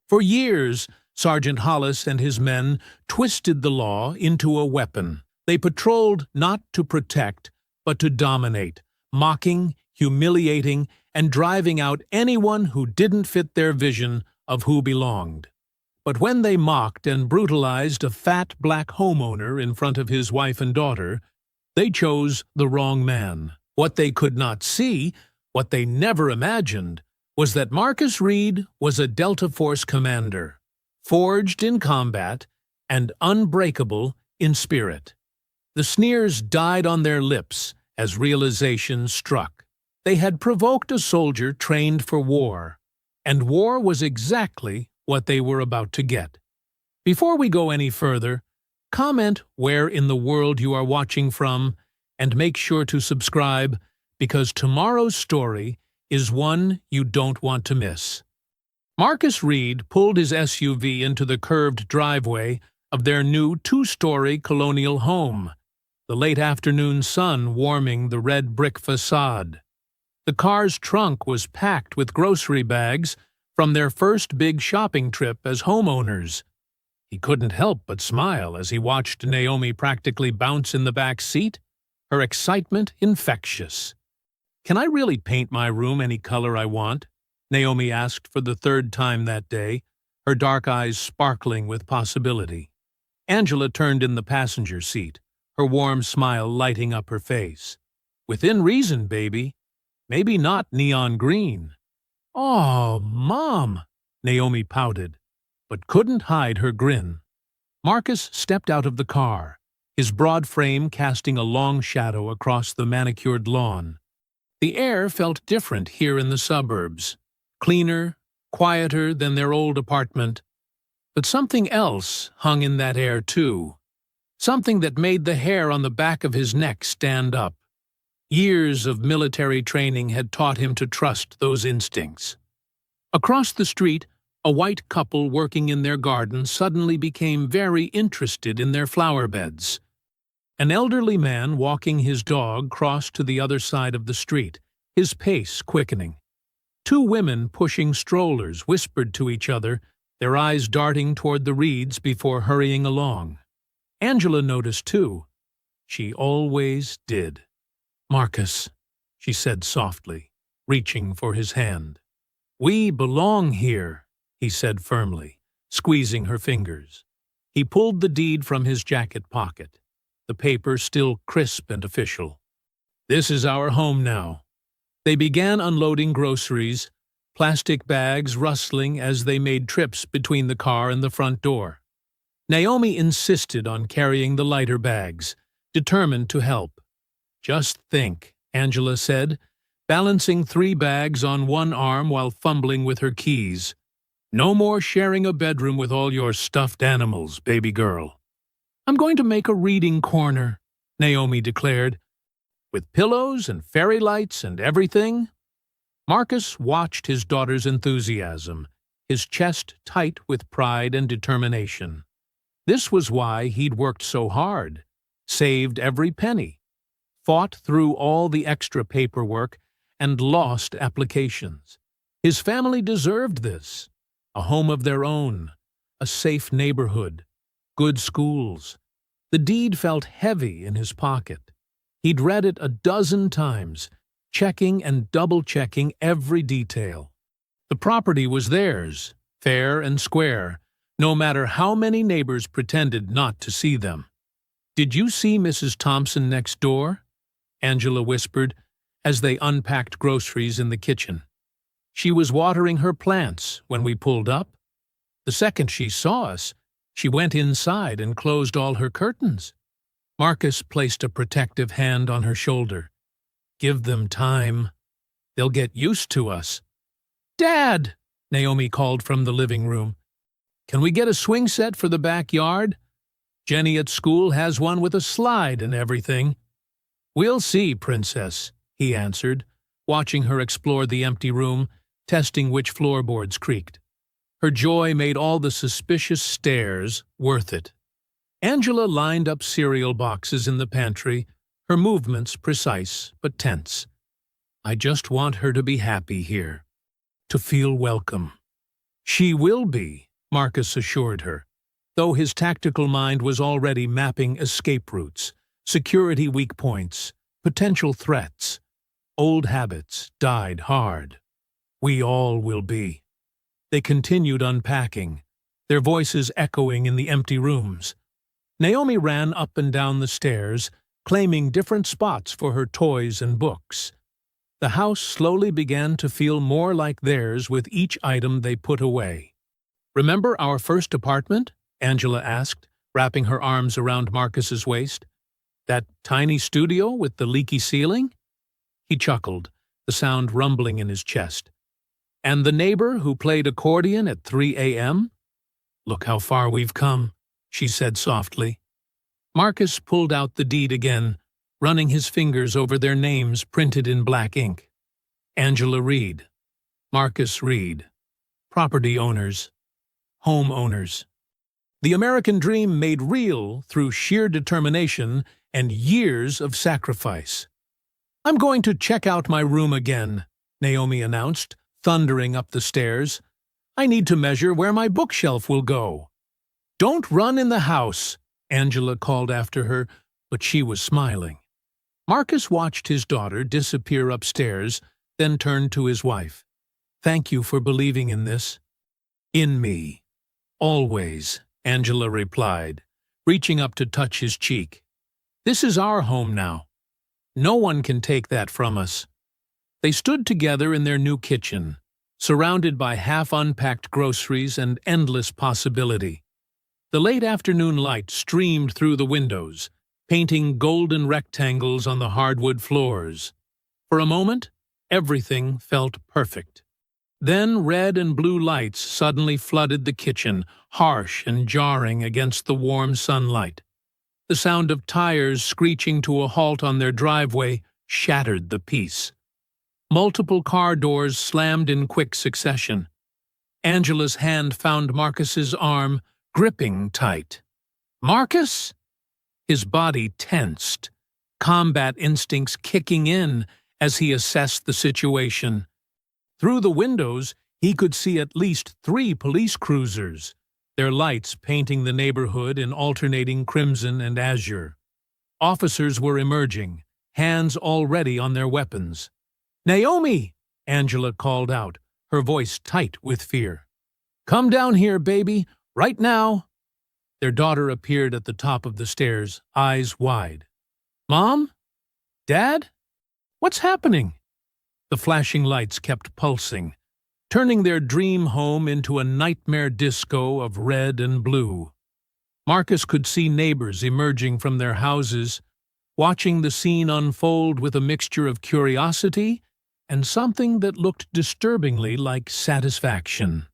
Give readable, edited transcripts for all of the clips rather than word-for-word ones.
For years, Sergeant Hollis and his men twisted the law into a weapon. They patrolled not to protect, but to dominate, mocking, humiliating, and driving out anyone who didn't fit their vision of who belonged. But when they mocked and brutalized a fat black homeowner in front of his wife and daughter, they chose the wrong man. What they could not see, what they never imagined, was that Marcus Reed was a Delta Force commander, forged in combat and unbreakable in spirit. The sneers died on their lips as realization struck. They had provoked a soldier trained for war, and war was exactly what they were about to get. Before we go any further, comment where in the world you are watching from, and make sure to subscribe, because tomorrow's story is one you don't want to miss. Marcus Reed pulled his SUV into the curved driveway of their new two-story colonial home, the late afternoon sun warming the red brick facade. The car's trunk was packed with grocery bags from their first big shopping trip as homeowners. He couldn't help but smile as he watched Naomi practically bounce in the back seat, her excitement infectious. "Can I really paint my room any color I want?" Naomi asked for the third time that day, her dark eyes sparkling with possibility. Angela turned in the passenger seat, her warm smile lighting up her face. "Within reason, baby. Maybe not neon green." "Oh, Mom," Naomi pouted, but couldn't hide her grin. Marcus stepped out of the car, his broad frame casting a long shadow across the manicured lawn. The air felt different here in the suburbs, cleaner, quieter than their old apartment. But something else hung in that air too, something that made the hair on the back of his neck stand up. Years of military training had taught him to trust those instincts. Across the street, a white couple working in their garden suddenly became very interested in their flower beds. An elderly man walking his dog crossed to the other side of the street, his pace quickening. Two women pushing strollers whispered to each other, their eyes darting toward the reeds before hurrying along. Angela noticed too. She always did. "Marcus," she said softly, reaching for his hand. "We belong here," he said firmly, squeezing her fingers. He pulled the deed from his jacket pocket, the paper still crisp and official. "This is our home now." They began unloading groceries, plastic bags rustling as they made trips between the car and the front door. Naomi insisted on carrying the lighter bags, determined to help. "Just think," Angela said, balancing 3 bags on one arm while fumbling with her keys. "No more sharing a bedroom with all your stuffed animals, baby girl." "I'm going to make a reading corner," Naomi declared. "With pillows and fairy lights and everything?" Marcus watched his daughter's enthusiasm, his chest tight with pride and determination. This was why he'd worked so hard, saved every penny, fought through all the extra paperwork, and lost applications. His family deserved this. A home of their own, a safe neighborhood, good schools. The deed felt heavy in his pocket. He'd read it a dozen times, checking and double-checking every detail. The property was theirs, fair and square, no matter how many neighbors pretended not to see them. "Did you see Mrs. Thompson next door?" Angela whispered, as they unpacked groceries in the kitchen. "She was watering her plants when we pulled up. The second she saw us, she went inside and closed all her curtains." Marcus placed a protective hand on her shoulder. "Give them time. They'll get used to us." "Dad!" Naomi called from the living room. "Can we get a swing set for the backyard? Jenny at school has one with a slide and everything." "We'll see, Princess," he answered, watching her explore the empty room, testing which floorboards creaked. Her joy made all the suspicious stares worth it. Angela lined up cereal boxes in the pantry, her movements precise but tense. "I just want her to be happy here, to feel welcome." She will be, Marcus assured her, though his tactical mind was already mapping escape routes, security weak points, potential threats. Old habits died hard. We all will be. They continued unpacking, their voices echoing in the empty rooms. Naomi ran up and down the stairs, claiming different spots for her toys and books. The house slowly began to feel more like theirs with each item they put away. "Remember our first apartment?" Angela asked, wrapping her arms around Marcus's waist. "That tiny studio with the leaky ceiling?" He chuckled, the sound rumbling in his chest. "And the neighbor who played accordion at 3 a.m.? Look how far we've come," she said softly. Marcus pulled out the deed again, running his fingers over their names printed in black ink. Angela Reed, Marcus Reed, property owners, home owners. The American dream made real through sheer determination and years of sacrifice. "I'm going to check out my room again," Naomi announced, thundering up the stairs. "I need to measure where my bookshelf will go." "Don't run in the house," Angela called after her, but she was smiling. Marcus watched his daughter disappear upstairs, then turned to his wife. "Thank you for believing in this." "In me. Always," Angela replied, reaching up to touch his cheek. "This is our home now. No one can take that from us." They stood together in their new kitchen, surrounded by half-unpacked groceries and endless possibility. The late afternoon light streamed through the windows, painting golden rectangles on the hardwood floors. For a moment, everything felt perfect. Then red and blue lights suddenly flooded the kitchen, harsh and jarring against the warm sunlight. The sound of tires screeching to a halt on their driveway shattered the peace. Multiple car doors slammed in quick succession. Angela's hand found Marcus's arm, gripping tight. "Marcus?" His body tensed, combat instincts kicking in as he assessed the situation. Through the windows, he could see at least 3 police cruisers, their lights painting the neighborhood in alternating crimson and azure. Officers were emerging, hands already on their weapons. "Naomi!" Angela called out, her voice tight with fear. "Come down here, baby, right now." Their daughter appeared at the top of the stairs, eyes wide. "Mom? Dad? What's happening?" The flashing lights kept pulsing, turning their dream home into a nightmare disco of red and blue. Marcus could see neighbors emerging from their houses, watching the scene unfold with a mixture of curiosity and something that looked disturbingly like satisfaction.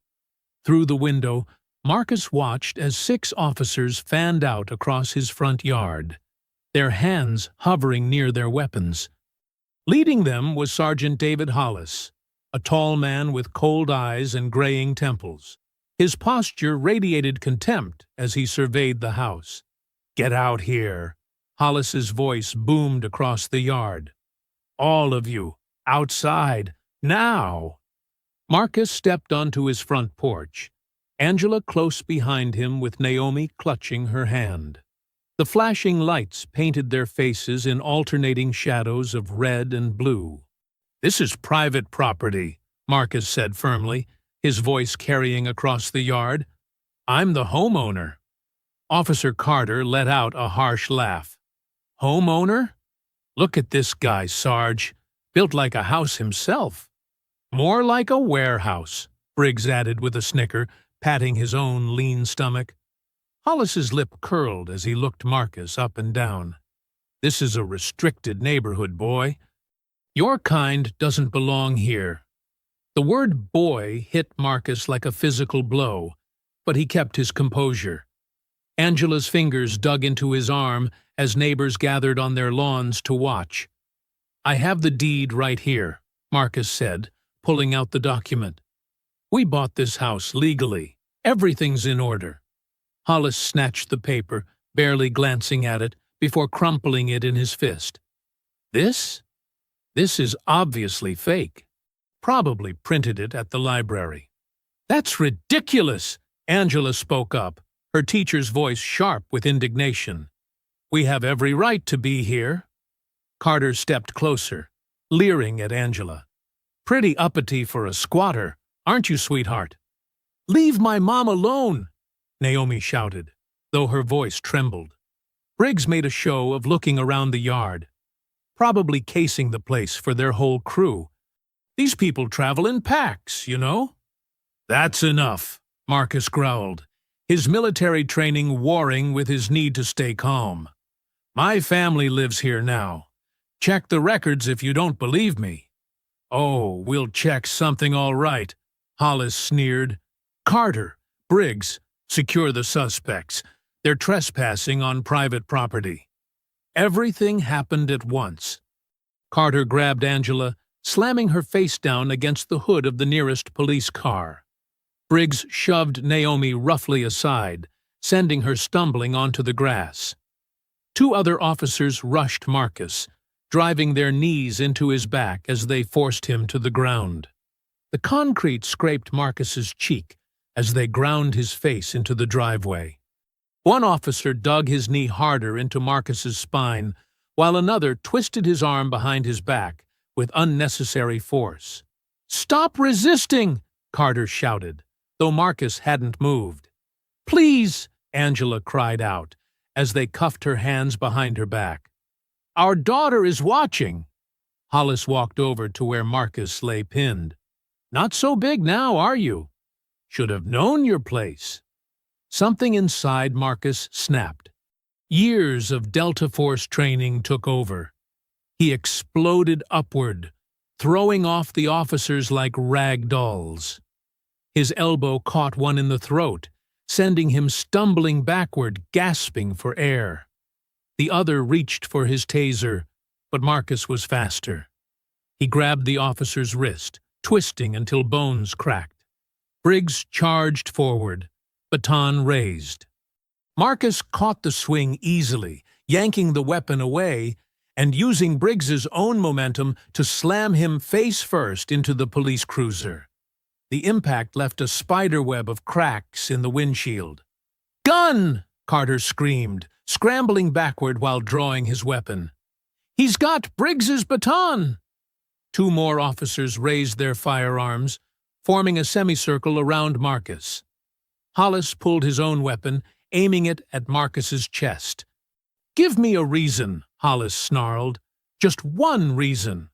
Through the window, Marcus watched as 6 officers fanned out across his front yard, their hands hovering near their weapons. Leading them was Sergeant David Hollis, a tall man with cold eyes and graying temples. His posture radiated contempt as he surveyed the house. "Get out here," Hollis's voice boomed across the yard. "All of you, outside, now!" Marcus stepped onto his front porch, Angela close behind him with Naomi clutching her hand. The flashing lights painted their faces in alternating shadows of red and blue. "This is private property," Marcus said firmly, his voice carrying across the yard. "I'm the homeowner." Officer Carter let out a harsh laugh. "Homeowner? Look at this guy, Sarge, built like a house himself." "More like a warehouse," Briggs added with a snicker, patting his own lean stomach. Hollis's lip curled as he looked Marcus up and down. "This is a restricted neighborhood, boy. Your kind doesn't belong here." The word boy hit Marcus like a physical blow, but he kept his composure. Angela's fingers dug into his arm as neighbors gathered on their lawns to watch. "I have the deed right here," Marcus said, pulling out the document. "We bought this house legally. Everything's in order." Hollis snatched the paper, barely glancing at it, before crumpling it in his fist. This is obviously fake. Probably printed it at the library." "That's ridiculous," Angela spoke up, her teacher's voice sharp with indignation. "We have every right to be here." Carter stepped closer, leering at Angela. "Pretty uppity for a squatter, aren't you, sweetheart?" "Leave my mom alone," Naomi shouted, though her voice trembled. Briggs made a show of looking around the yard, probably casing the place for their whole crew. "These people travel in packs, you know." "That's enough," Marcus growled, his military training warring with his need to stay calm. "My family lives here now. Check the records if you don't believe me." "Oh, we'll check something all right," Hollis sneered. "Carter, Briggs, secure the suspects. They're trespassing on private property." Everything happened at once. Carter grabbed Angela, slamming her face down against the hood of the nearest police car. Briggs shoved Naomi roughly aside, sending her stumbling onto the grass. Two other officers rushed Marcus, driving their knees into his back as they forced him to the ground. The concrete scraped Marcus's cheek as they ground his face into the driveway. One officer dug his knee harder into Marcus's spine, while another twisted his arm behind his back with unnecessary force. "Stop resisting!" Carter shouted, though Marcus hadn't moved. "Please!" Angela cried out, as they cuffed her hands behind her back. "Our daughter is watching." Hollis walked over to where Marcus lay pinned. "Not so big now, are you? Should have known your place." Something inside Marcus snapped. Years of Delta Force training took over. He exploded upward, throwing off the officers like rag dolls. His elbow caught one in the throat, sending him stumbling backward, gasping for air. The other reached for his taser, but Marcus was faster. He grabbed the officer's wrist, twisting until bones cracked. Briggs charged forward, baton raised. Marcus caught the swing easily, yanking the weapon away and using Briggs's own momentum to slam him face first into the police cruiser. The impact left a spiderweb of cracks in the windshield. "Gun!" Carter screamed, scrambling backward while drawing his weapon. "He's got Briggs's baton!" Two more officers raised their firearms, forming a semicircle around Marcus. Hollis pulled his own weapon, aiming it at Marcus's chest. "Give me a reason," Hollis snarled. "Just one reason."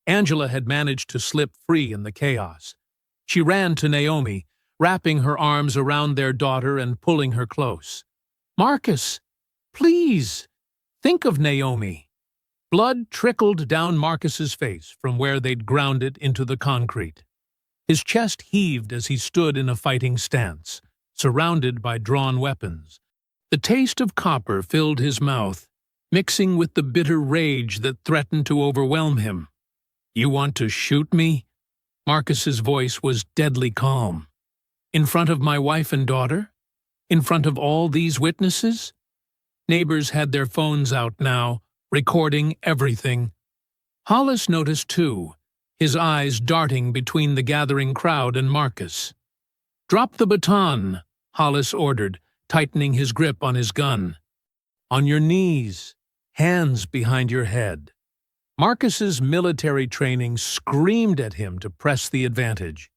Angela had managed to slip free in the chaos. She ran to Naomi, wrapping her arms around their daughter and pulling her close. "Marcus, please, think of Naomi." Blood trickled down Marcus's face from where they'd ground it into the concrete. His chest heaved as he stood in a fighting stance, surrounded by drawn weapons. The taste of copper filled his mouth, mixing with the bitter rage that threatened to overwhelm him. "You want to shoot me?" Marcus's voice was deadly calm. "In front of my wife and daughter? In front of all these witnesses?" Neighbors had their phones out now, recording everything. Hollis noticed too, his eyes darting between the gathering crowd and Marcus. "Drop the baton," Hollis ordered, tightening his grip on his gun. "On your knees, hands behind your head." Marcus's military training screamed at him to press the advantage.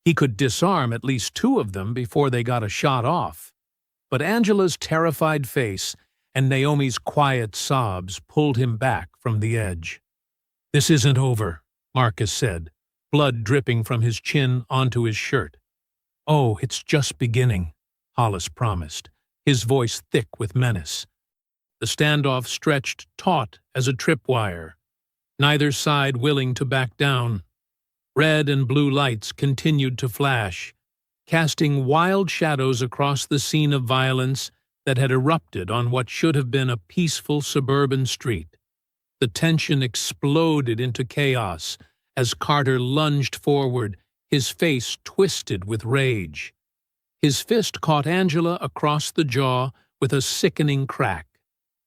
He could disarm at least two of them before they got a shot off. But Angela's terrified face and Naomi's quiet sobs pulled him back from the edge. "This isn't over," Marcus said, blood dripping from his chin onto his shirt. "Oh, it's just beginning," Hollis promised, his voice thick with menace. The standoff stretched taut as a tripwire, neither side willing to back down. Red and blue lights continued to flash, casting wild shadows across the scene of violence that had erupted on what should have been a peaceful suburban street. The tension exploded into chaos as Carter lunged forward, his face twisted with rage. His fist caught Angela across the jaw with a sickening crack,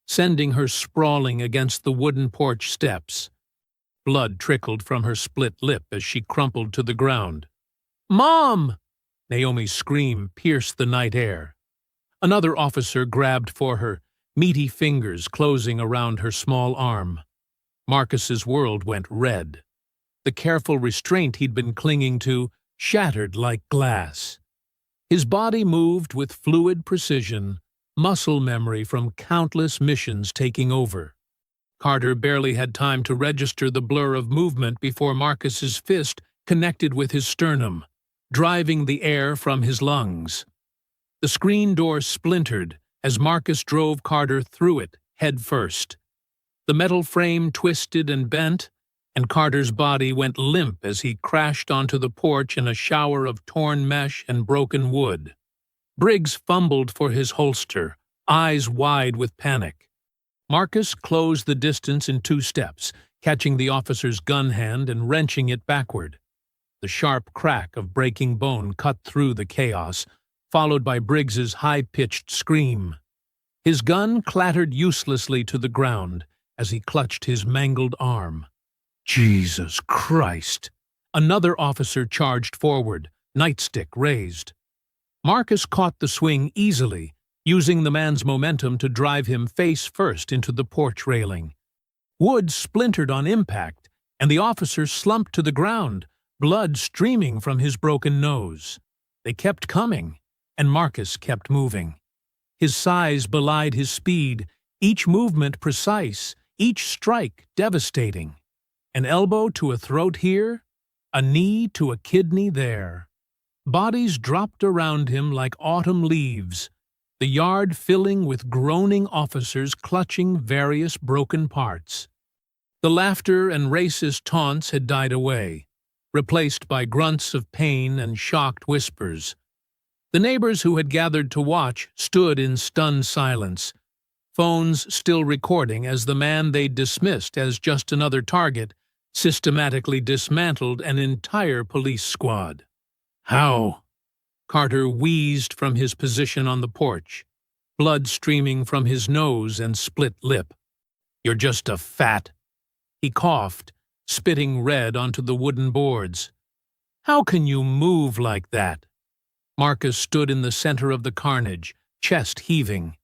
sending her sprawling against the wooden porch steps. Blood trickled from her split lip as she crumpled to the ground. "Mom!" Naomi's scream pierced the night air. Another officer grabbed for her, meaty fingers closing around her small arm. Marcus's world went red. The careful restraint he'd been clinging to shattered like glass. His body moved with fluid precision, muscle memory from countless missions taking over. Carter barely had time to register the blur of movement before Marcus's fist connected with his sternum, driving the air from his lungs. The screen door splintered as Marcus drove Carter through it, head first. The metal frame twisted and bent, and Carter's body went limp as he crashed onto the porch in a shower of torn mesh and broken wood. Briggs fumbled for his holster, eyes wide with panic. Marcus closed the distance in 2 steps, catching the officer's gun hand and wrenching it backward. The sharp crack of breaking bone cut through the chaos, followed by Briggs's high-pitched scream. His gun clattered uselessly to the ground as he clutched his mangled arm. Jesus Christ! Another officer charged forward, nightstick raised. Marcus caught the swing easily, using the man's momentum to drive him face first into the porch railing. Wood splintered on impact, and the officer slumped to the ground, blood streaming from his broken nose. They kept coming, and Marcus kept moving. His size belied his speed, each movement precise, each strike devastating. An elbow to a throat here, a knee to a kidney there. Bodies dropped around him like autumn leaves, the yard filling with groaning officers clutching various broken parts. The laughter and racist taunts had died away, replaced by grunts of pain and shocked whispers. The neighbors who had gathered to watch stood in stunned silence, phones still recording as the man they'd dismissed as just another target systematically dismantled an entire police squad. How? Carter wheezed from his position on the porch, blood streaming from his nose and split lip. You're just a fat. He coughed, spitting red onto the wooden boards. How can you move like that? Marcus stood in the center of the carnage, chest heaving.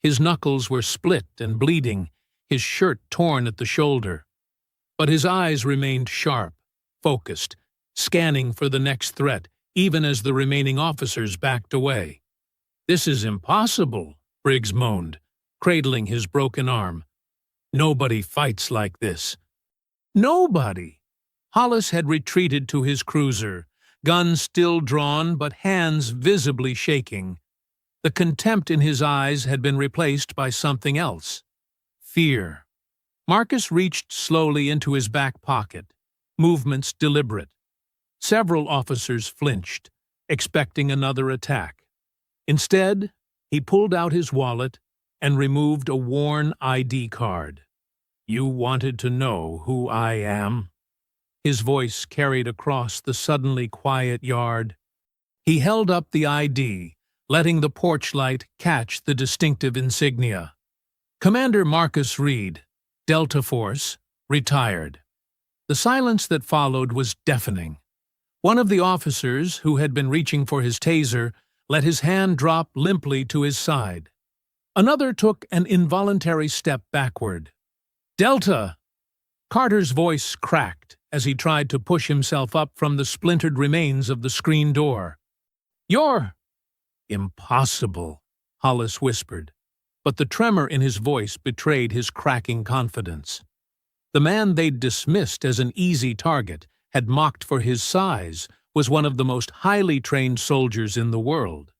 His knuckles were split and bleeding, his shirt torn at the shoulder. But his eyes remained sharp, focused, scanning for the next threat, even as the remaining officers backed away. This is impossible, Briggs moaned, cradling his broken arm. Nobody fights like this. Nobody! Hollis had retreated to his cruiser, gun still drawn but hands visibly shaking. The contempt in his eyes had been replaced by something else. Fear. Marcus reached slowly into his back pocket, movements deliberate. Several officers flinched, expecting another attack. Instead, he pulled out his wallet and removed a worn ID card. You wanted to know who I am? His voice carried across the suddenly quiet yard. He held up the ID, letting the porch light catch the distinctive insignia. Commander Marcus Reed, Delta Force, retired. The silence that followed was deafening. One of the officers, who had been reaching for his taser, let his hand drop limply to his side. Another took an involuntary step backward. Delta! Carter's voice cracked as he tried to push himself up from the splintered remains of the screen door. You're... Impossible, Hollis whispered, but the tremor in his voice betrayed his cracking confidence. The man they'd dismissed as an easy target, had mocked for his size, was one of the most highly trained soldiers in the world.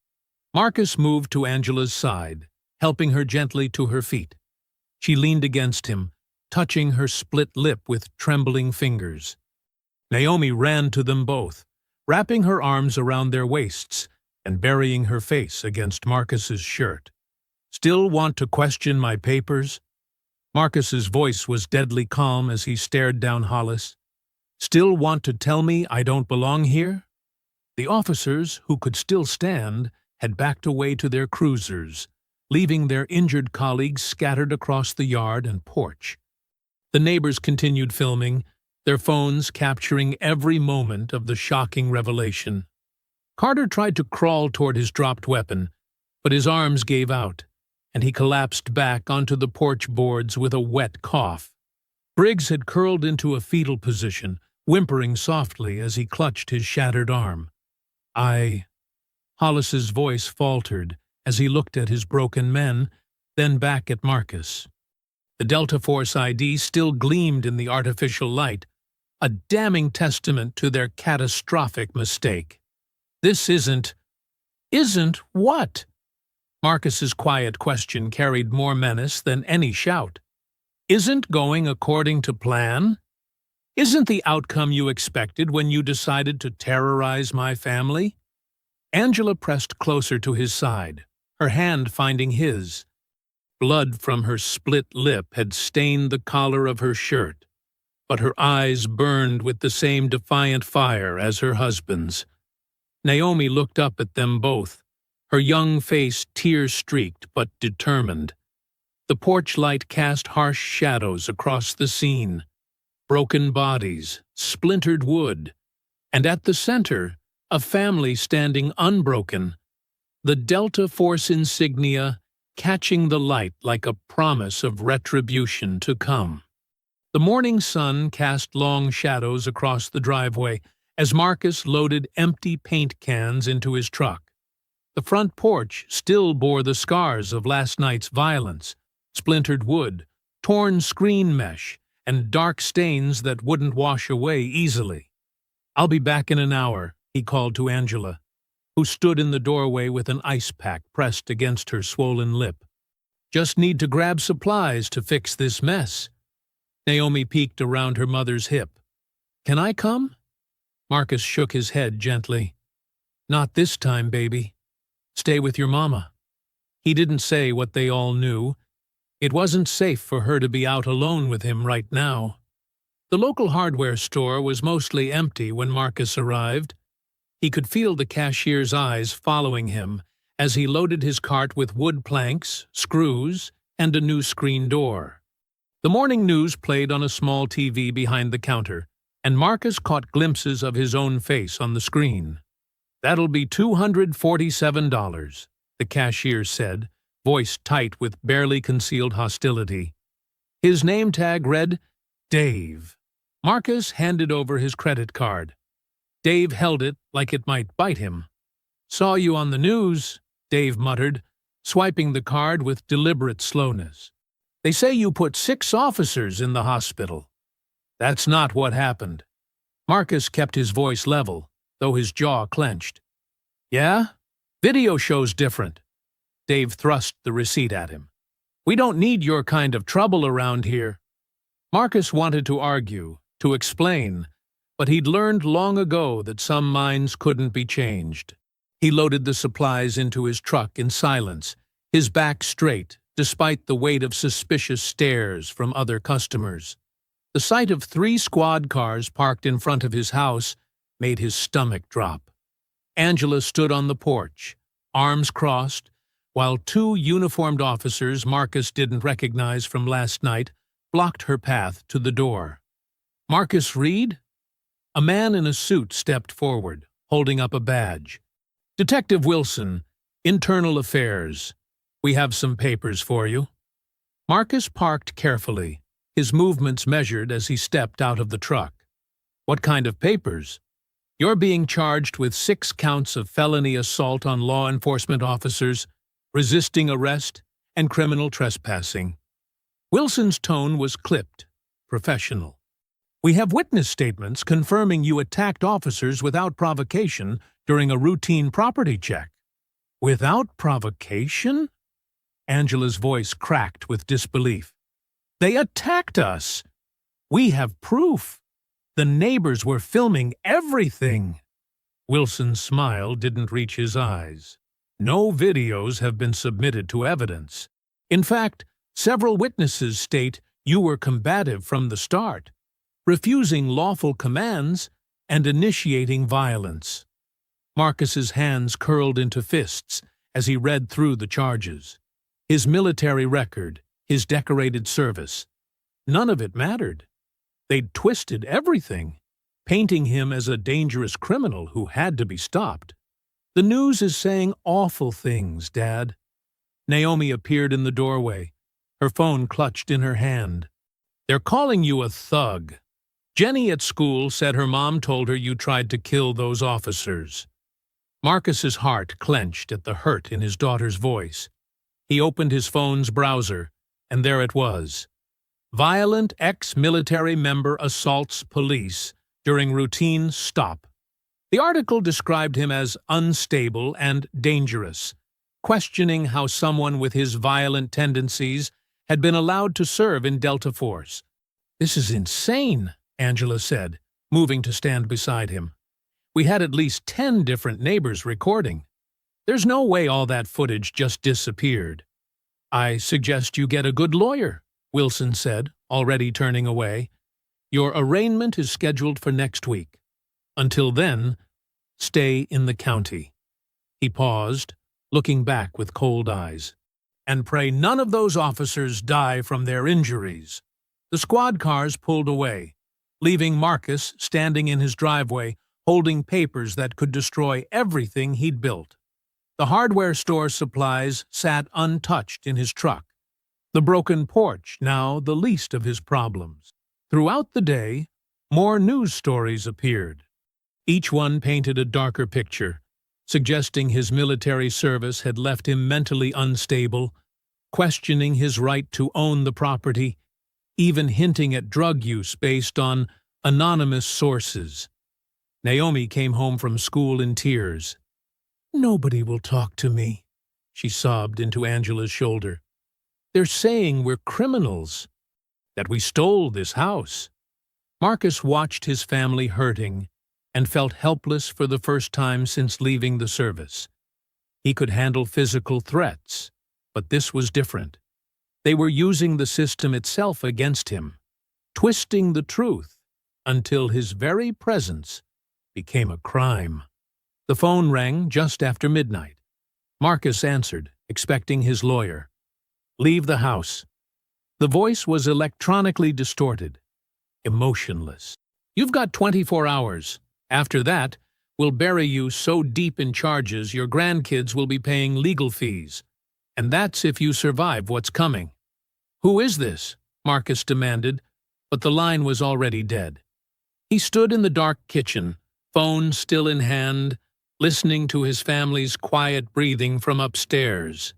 Marcus moved to Angela's side, helping her gently to her feet. She leaned against him, touching her split lip with trembling fingers. Naomi ran to them both, wrapping her arms around their waists and burying her face against Marcus's shirt. Still want to question my papers? Marcus's voice was deadly calm as he stared down Hollis. Still want to tell me I don't belong here? The officers, who could still stand, had backed away to their cruisers, leaving their injured colleagues scattered across the yard and porch. The neighbors continued filming, their phones capturing every moment of the shocking revelation. Carter tried to crawl toward his dropped weapon, but his arms gave out, and he collapsed back onto the porch boards with a wet cough. Briggs had curled into a fetal position, whimpering softly as he clutched his shattered arm. Hollis's voice faltered as he looked at his broken men, then back at Marcus. The Delta Force ID still gleamed in the artificial light, a damning testament to their catastrophic mistake. This isn't what? Marcus's quiet question carried more menace than any shout. Isn't going according to plan? Isn't the outcome you expected when you decided to terrorize my family? Angela pressed closer to his side, her hand finding his. Blood from her split lip had stained the collar of her shirt, but her eyes burned with the same defiant fire as her husband's. Naomi looked up at them both, her young face tear-streaked but determined. The porch light cast harsh shadows across the scene, broken bodies, splintered wood, and at the center, a family standing unbroken, the Delta Force insignia catching the light like a promise of retribution to come. The morning sun cast long shadows across the driveway as Marcus loaded empty paint cans into his truck. The front porch still bore the scars of last night's violence, splintered wood, torn screen mesh, and dark stains that wouldn't wash away easily. "I'll be back in an hour," he called to Angela, who stood in the doorway with an ice pack pressed against her swollen lip. "Just need to grab supplies to fix this mess." Naomi peeked around her mother's hip. "Can I come?" Marcus shook his head gently. "Not this time, baby. Stay with your mama." He didn't say what they all knew. It wasn't safe for her to be out alone with him right now. The local hardware store was mostly empty when Marcus arrived. He could feel the cashier's eyes following him as he loaded his cart with wood planks, screws, and a new screen door. The morning news played on a small TV behind the counter, and Marcus caught glimpses of his own face on the screen. "That'll be $247, the cashier said, voice tight with barely concealed hostility. His name tag read, Dave. Marcus handed over his credit card. Dave held it like it might bite him. "Saw you on the news," Dave muttered, swiping the card with deliberate slowness. "They say you put 6 officers in the hospital." "That's not what happened." Marcus kept his voice level, though his jaw clenched. "Yeah? Video shows different." Dave thrust the receipt at him. "We don't need your kind of trouble around here." Marcus wanted to argue, to explain, but he'd learned long ago that some minds couldn't be changed. He loaded the supplies into his truck in silence, his back straight, despite the weight of suspicious stares from other customers. The sight of 3 squad cars parked in front of his house made his stomach drop. Angela stood on the porch, arms crossed, while 2 uniformed officers Marcus didn't recognize from last night blocked her path to the door. "Marcus Reed?" A man in a suit stepped forward, holding up a badge. "Detective Wilson, Internal Affairs. We have some papers for you." Marcus parked carefully, his movements measured as he stepped out of the truck. "What kind of papers?" "You're being charged with 6 counts of felony assault on law enforcement officers, resisting arrest, and criminal trespassing." Wilson's tone was clipped, professional. "We have witness statements confirming you attacked officers without provocation during a routine property check." "Without provocation?" Angela's voice cracked with disbelief. "They attacked us! We have proof! The neighbors were filming everything!" Wilson's smile didn't reach his eyes. "No videos have been submitted to evidence. In fact, several witnesses state you were combative from the start, refusing lawful commands and initiating violence." Marcus's hands curled into fists as he read through the charges. His military record, his decorated service. None of it mattered. They'd twisted everything, painting him as a dangerous criminal who had to be stopped. The news is saying awful things, Dad. Naomi appeared in the doorway, her phone clutched in her hand. They're calling you a thug. Jenny at school said her mom told her you tried to kill those officers. Marcus's heart clenched at the hurt in his daughter's voice. He opened his phone's browser, and there it was. Violent ex-military member assaults police during routine stop. The article described him as unstable and dangerous, questioning how someone with his violent tendencies had been allowed to serve in Delta Force. "This is insane," Angela said, moving to stand beside him. "We had at least 10 different neighbors recording. There's no way all that footage just disappeared." "I suggest you get a good lawyer," Wilson said, already turning away. "Your arraignment is scheduled for next week. Until then, stay in the county." He paused, looking back with cold eyes. "And pray none of those officers die from their injuries." The squad cars pulled away, leaving Marcus standing in his driveway, holding papers that could destroy everything he'd built. The hardware store supplies sat untouched in his truck, the broken porch now the least of his problems. Throughout the day, more news stories appeared. Each one painted a darker picture, suggesting his military service had left him mentally unstable, questioning his right to own the property, even hinting at drug use based on anonymous sources. Naomi came home from school in tears. "Nobody will talk to me," she sobbed into Angela's shoulder. "They're saying we're criminals, that we stole this house." Marcus watched his family hurting and felt helpless for the first time since leaving the service. He could handle physical threats, but this was different. They were using the system itself against him, twisting the truth until his very presence became a crime. The phone rang just after midnight. Marcus answered, expecting his lawyer. "Leave the house." The voice was electronically distorted, emotionless. "You've got 24 hours. After that, we'll bury you so deep in charges your grandkids will be paying legal fees. And that's if you survive what's coming." "Who is this?" Marcus demanded, but the line was already dead. He stood in the dark kitchen, phone still in hand, listening to his family's quiet breathing from upstairs.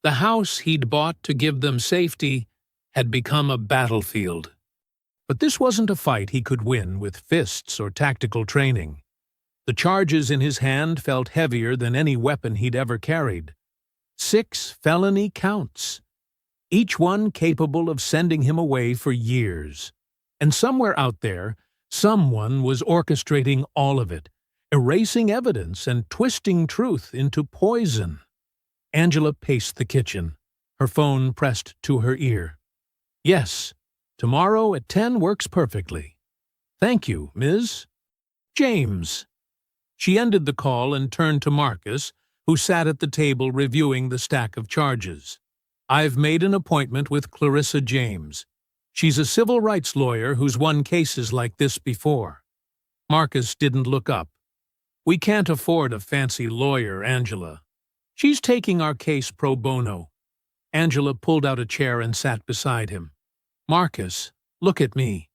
The house he'd bought to give them safety had become a battlefield. But this wasn't a fight he could win with fists or tactical training. The charges in his hand felt heavier than any weapon he'd ever carried. 6 felony counts, each one capable of sending him away for years. And somewhere out there, someone was orchestrating all of it, erasing evidence and twisting truth into poison. Angela paced the kitchen, her phone pressed to her ear. "Yes. Tomorrow at 10 works perfectly. Thank you, Ms. James." She ended the call and turned to Marcus, who sat at the table reviewing the stack of charges. "I've made an appointment with Clarissa James. She's a civil rights lawyer who's won cases like this before." Marcus didn't look up. "We can't afford a fancy lawyer, Angela. She's taking our case pro bono." Angela pulled out a chair and sat beside him. "Marcus, look at me.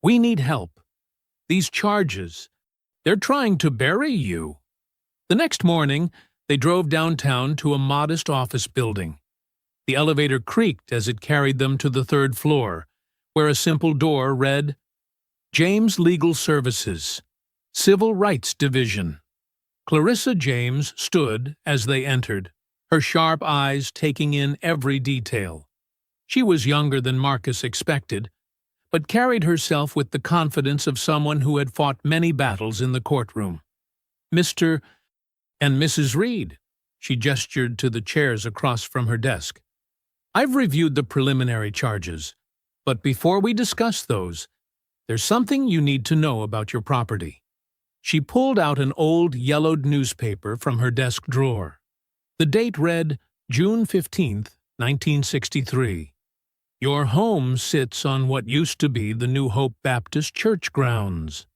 We need help. These charges, they're trying to bury you." The next morning, they drove downtown to a modest office building. The elevator creaked as it carried them to the 3rd floor, where a simple door read, "James Legal Services, Civil Rights Division." Clarissa James stood as they entered, her sharp eyes taking in every detail. She was younger than Marcus expected, but carried herself with the confidence of someone who had fought many battles in the courtroom. "Mr. and Mrs. Reed," she gestured to the chairs across from her desk. "I've reviewed the preliminary charges, but before we discuss those, there's something you need to know about your property." She pulled out an old yellowed newspaper from her desk drawer. The date read June 15th, 1963. "Your home sits on what used to be the New Hope Baptist Church grounds.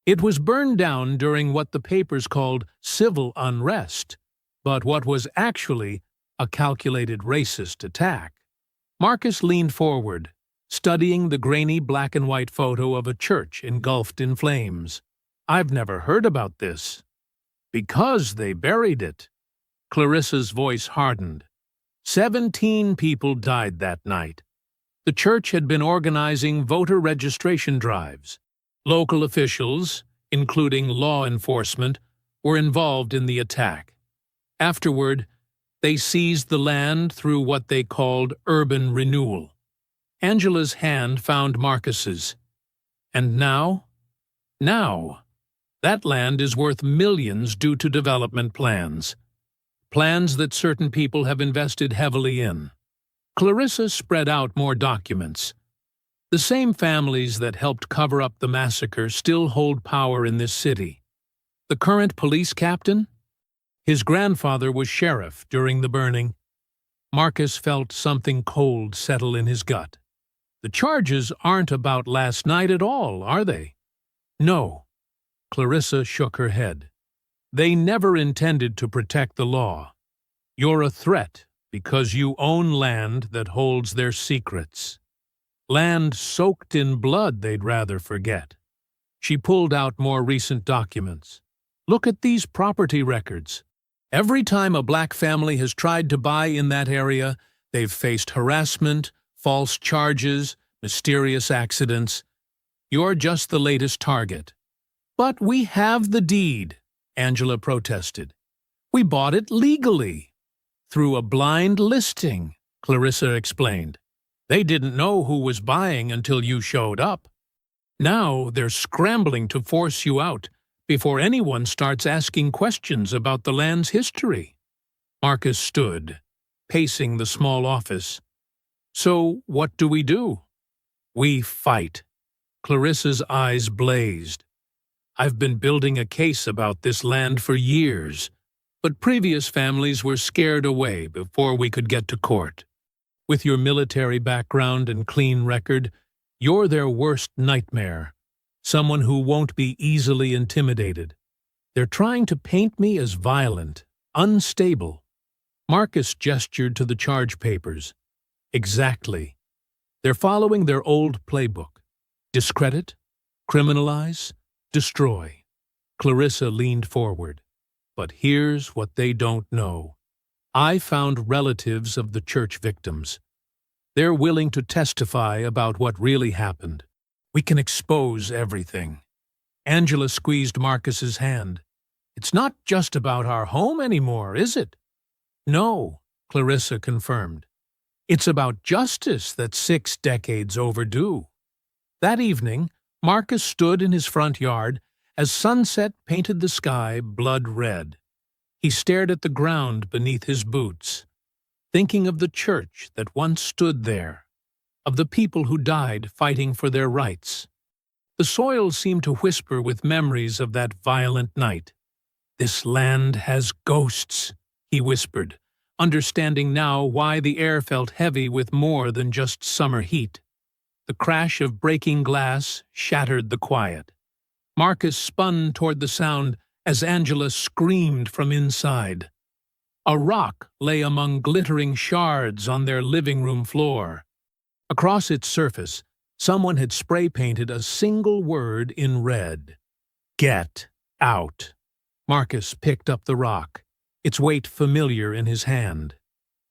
It was burned down during what the papers called civil unrest, but what was actually a calculated racist attack. Marcus leaned forward, studying the grainy black-and-white photo of a church engulfed in flames. "I've never heard about this." "Because they buried it." Clarissa's voice hardened. 17 people died that night. The church had been organizing voter registration drives. Local officials, including law enforcement, were involved in the attack. Afterward, they seized the land through what they called urban renewal. Angela's hand found Marcus's. And now? Now, that land is worth millions due to development plans. Plans that certain people have invested heavily in. Clarissa spread out more documents. The same families that helped cover up the massacre still hold power in this city. The current police captain? His grandfather was sheriff during the burning. Marcus felt something cold settle in his gut. The charges aren't about last night at all, are they? No. Clarissa shook her head. They never intended to protect the law. You're a threat because you own land that holds their secrets. Land soaked in blood they'd rather forget. She pulled out more recent documents. Look at these property records. Every time a black family has tried to buy in that area, they've faced harassment, false charges, mysterious accidents. You're just the latest target. But we have the deed, Angela protested. We bought it legally. Through a blind listing, Clarissa explained. They didn't know who was buying until you showed up. Now they're scrambling to force you out before anyone starts asking questions about the land's history. Marcus stood, pacing the small office. So what do? We fight. Clarissa's eyes blazed. I've been building a case about this land for years, but previous families were scared away before we could get to court. With your military background and clean record, you're their worst nightmare, someone who won't be easily intimidated. They're trying to paint me as violent, unstable. Marcus gestured to the charge papers. Exactly. They're following their old playbook. Discredit, criminalize, destroy. Clarissa leaned forward. But here's what they don't know. I found relatives of the church victims. They're willing to testify about what really happened. We can expose everything. Angela squeezed Marcus's hand. It's not just about our home anymore, is it? No, Clarissa confirmed. It's about justice that's 6 decades overdue. That evening, Marcus stood in his front yard as sunset painted the sky blood red. He stared at the ground beneath his boots, thinking of the church that once stood there, of the people who died fighting for their rights. The soil seemed to whisper with memories of that violent night. This land has ghosts, he whispered, understanding now why the air felt heavy with more than just summer heat. The crash of breaking glass shattered the quiet. Marcus spun toward the sound as Angela screamed from inside. A rock lay among glittering shards on their living room floor. Across its surface, someone had spray-painted a single word in red. Get out. Marcus picked up the rock, its weight familiar in his hand.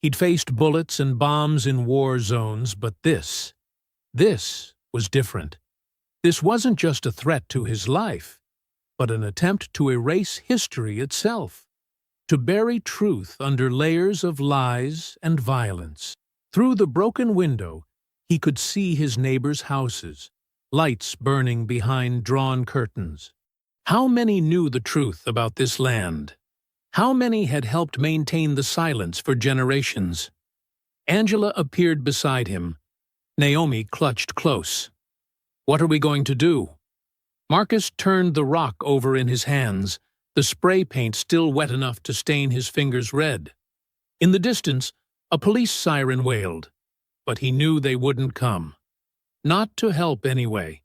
He'd faced bullets and bombs in war zones, but this was different. This wasn't just a threat to his life, but an attempt to erase history itself, to bury truth under layers of lies and violence. Through the broken window, he could see his neighbors' houses, lights burning behind drawn curtains. How many knew the truth about this land? How many had helped maintain the silence for generations? Angela appeared beside him. Naomi clutched close. What are we going to do? Marcus turned the rock over in his hands, the spray paint still wet enough to stain his fingers red. In the distance, a police siren wailed, but he knew they wouldn't come. Not to help anyway.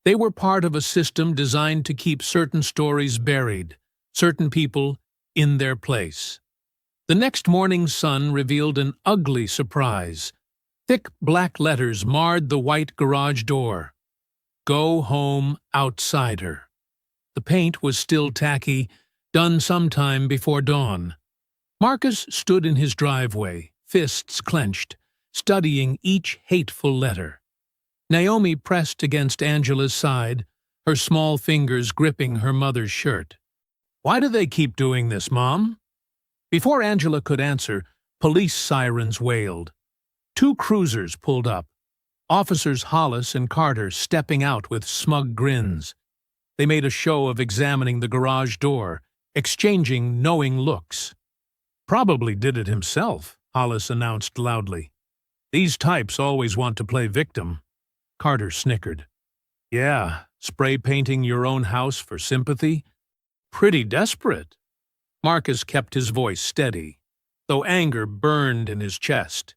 They were part of a system designed to keep certain stories buried, certain people in their place. The next morning's sun revealed an ugly surprise. Thick black letters marred the white garage door. "Go home, outsider." The paint was still tacky, done sometime before dawn. Marcus stood in his driveway, fists clenched, studying each hateful letter. Naomi pressed against Angela's side, her small fingers gripping her mother's shirt. "Why do they keep doing this, Mom?" Before Angela could answer, police sirens wailed. 2 cruisers pulled up, Officers Hollis and Carter stepping out with smug grins. They made a show of examining the garage door, exchanging knowing looks. "Probably did it himself," Hollis announced loudly. "These types always want to play victim." Carter snickered. "Yeah, spray painting your own house for sympathy? Pretty desperate." Marcus kept his voice steady, though anger burned in his chest.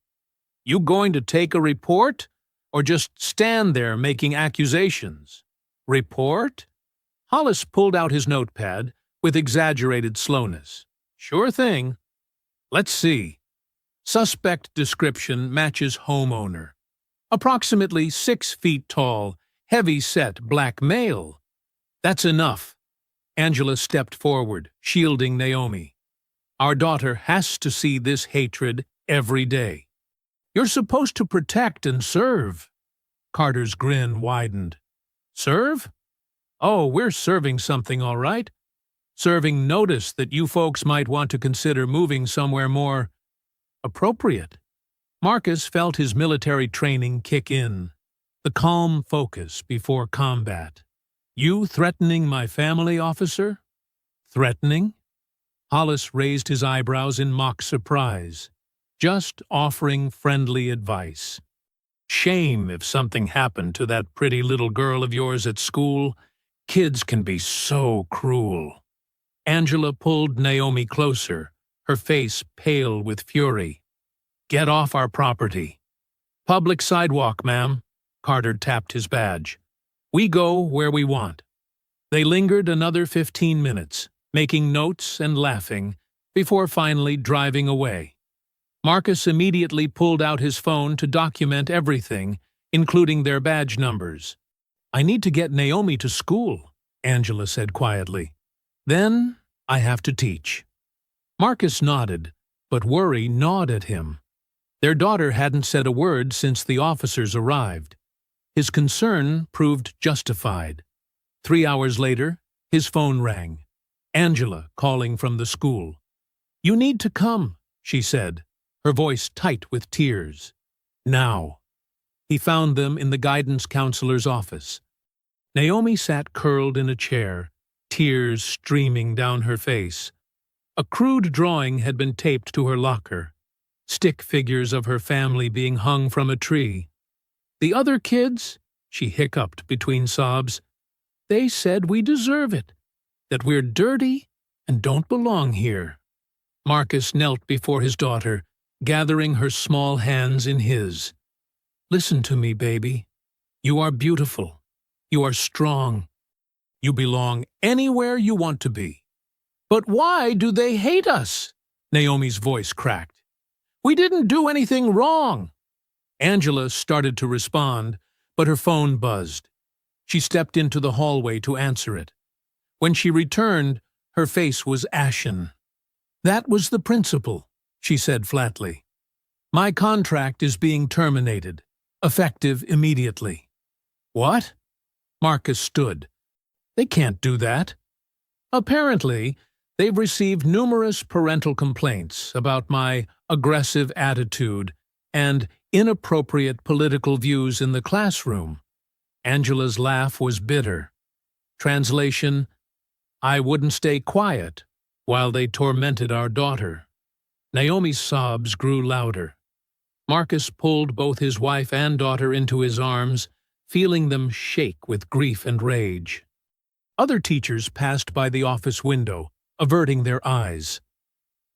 "You going to take a report, or just stand there making accusations?" "Report?" Hollis pulled out his notepad with exaggerated slowness. "Sure thing. Let's see. Suspect description matches homeowner. Approximately 6 feet tall, heavy-set black male. That's enough." Angela stepped forward, shielding Naomi. "Our daughter has to see this hatred every day." "You're supposed to protect and serve." Carter's grin widened. "Serve? Oh, we're serving something, all right. Serving notice that you folks might want to consider moving somewhere more appropriate." Marcus felt his military training kick in, the calm focus before combat. "You threatening my family, officer?" "Threatening?" Hollis raised his eyebrows in mock surprise. "Just offering friendly advice. Shame if something happened to that pretty little girl of yours at school. Kids can be so cruel." Angela pulled Naomi closer, her face pale with fury. "Get off our property." "Public sidewalk, ma'am." Carter tapped his badge. "We go where we want." They lingered another 15 minutes, making notes and laughing, before finally driving away. Marcus immediately pulled out his phone to document everything, including their badge numbers. "I need to get Naomi to school," Angela said quietly. "Then I have to teach." Marcus nodded, but worry gnawed at him. Their daughter hadn't said a word since the officers arrived. His concern proved justified. 3 hours later, his phone rang. Angela calling from the school. "You need to come," she said, her voice tight with tears. "Now." He found them in the guidance counselor's office. Naomi sat curled in a chair, tears streaming down her face. A crude drawing had been taped to her locker, stick figures of her family being hung from a tree. "The other kids," she hiccuped between sobs, "they said we deserve it, that we're dirty and don't belong here." Marcus knelt before his daughter, gathering her small hands in his. "Listen to me, baby. You are beautiful. You are strong. You belong anywhere you want to be." "But why do they hate us?" Naomi's voice cracked. "We didn't do anything wrong." Angela started to respond, but her phone buzzed. She stepped into the hallway to answer it. When she returned, her face was ashen. "That was the principal," she said flatly. "My contract is being terminated, effective immediately." "What?" Marcus stood. "They can't do that." "Apparently, they've received numerous parental complaints about my aggressive attitude and inappropriate political views in the classroom." Angela's laugh was bitter. Translation: "I wouldn't stay quiet while they tormented our daughter." Naomi's sobs grew louder. Marcus pulled both his wife and daughter into his arms, feeling them shake with grief and rage. Other teachers passed by the office window, averting their eyes.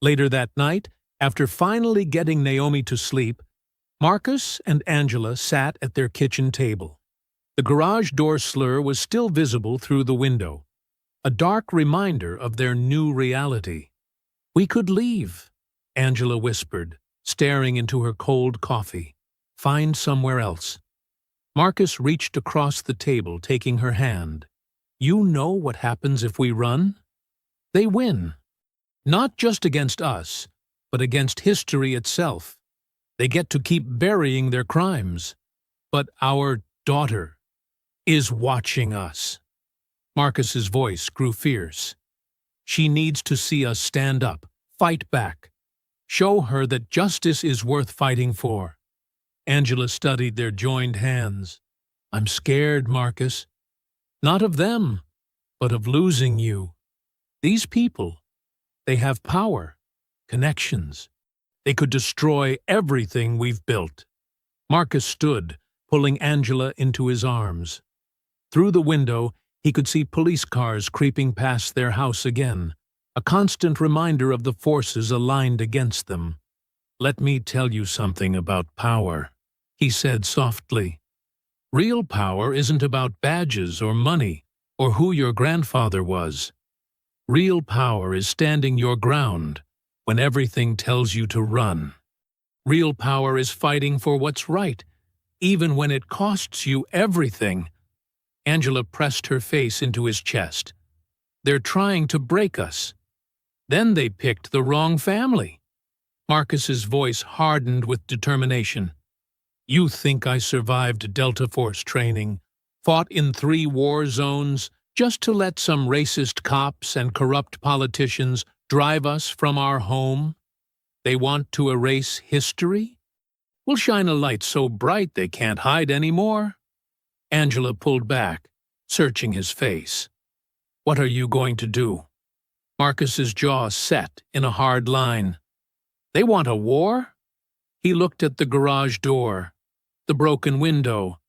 Later that night, after finally getting Naomi to sleep, Marcus and Angela sat at their kitchen table. The garage door slur was still visible through the window, a dark reminder of their new reality. "We could leave," Angela whispered, staring into her cold coffee. "Find somewhere else." Marcus reached across the table, taking her hand. "You know what happens if we run? They win. Not just against us, but against history itself. They get to keep burying their crimes. But our daughter is watching us." Marcus's voice grew fierce. "She needs to see us stand up, fight back. Show her that justice is worth fighting for." Angela studied their joined hands. "I'm scared, Marcus. Not of them, but of losing you. These people, they have power, connections. They could destroy everything we've built." Marcus stood, pulling Angela into his arms. Through the window, he could see police cars creeping past their house again, a constant reminder of the forces aligned against them. "Let me tell you something about power," he said softly. "Real power isn't about badges or money or who your grandfather was. Real power is standing your ground when everything tells you to run. Real power is fighting for what's right, even when it costs you everything." Angela pressed her face into his chest. "They're trying to break us. Then they picked the wrong family." Marcus's voice hardened with determination. "You think I survived Delta Force training, fought in 3 war zones, just to let some racist cops and corrupt politicians drive us from our home? They want to erase history? We'll shine a light so bright they can't hide anymore." Angela pulled back, searching his face. "What are you going to do?" Marcus's jaw set in a hard line. "They want a war?" He looked at the garage door, the broken window,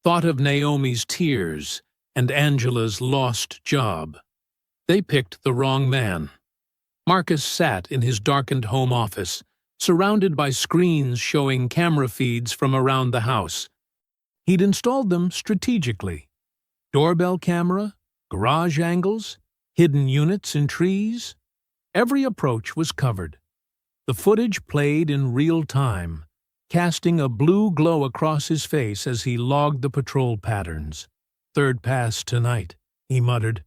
thought of Naomi's tears and Angela's lost job. They picked the wrong man. Marcus sat in his darkened home office, surrounded by screens showing camera feeds from around the house. He'd installed them strategically. Doorbell camera, garage angles, hidden units in trees. Every approach was covered. The footage played in real time, casting a blue glow across his face as he logged the patrol patterns. "Third pass tonight," he muttered,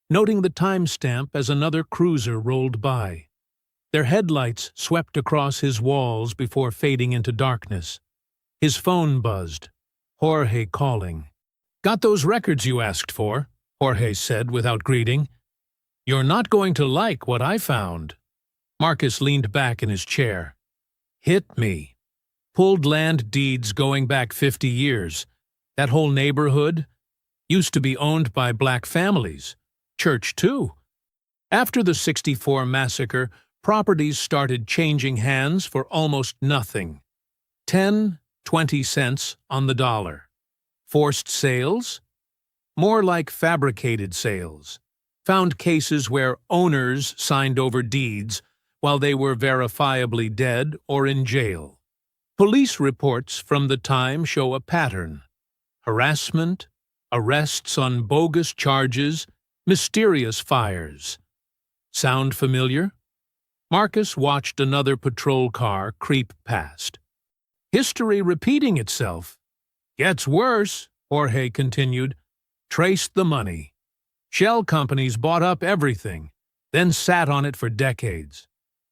noting the timestamp as another cruiser rolled by. Their headlights swept across his walls before fading into darkness. His phone buzzed. Jorge calling. "Got those records you asked for," Jorge said without greeting. "You're not going to like what I found." Marcus leaned back in his chair. "Hit me. Pulled land deeds going back 50 years. That whole neighborhood used to be owned by black families. Church, too. After the '64 massacre, properties started changing hands for almost nothing. 10, 20 cents on the dollar. Forced sales? More like fabricated sales. Found cases where owners signed over deeds while they were verifiably dead or in jail. Police reports from the time show a pattern. Harassment, arrests on bogus charges, mysterious fires. Sound familiar? Marcus watched another patrol car creep past. "History repeating itself. Gets worse," Jorge continued. "Traced the money. Shell companies bought up everything, then sat on it for decades.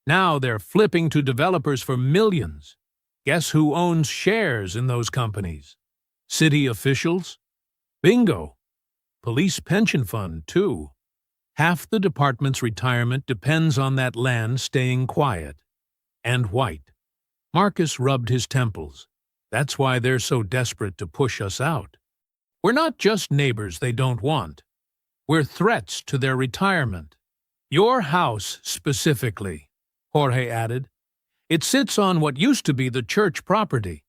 Now they're flipping to developers for millions. Guess who owns shares in those companies? City officials? Bingo. Police pension fund, too. Half the department's retirement depends on that land staying quiet. And white." Marcus rubbed his temples. "That's why they're so desperate to push us out. We're not just neighbors they don't want. We're threats to their retirement. Your house, specifically," Jorge added. "It sits on what used to be the church property.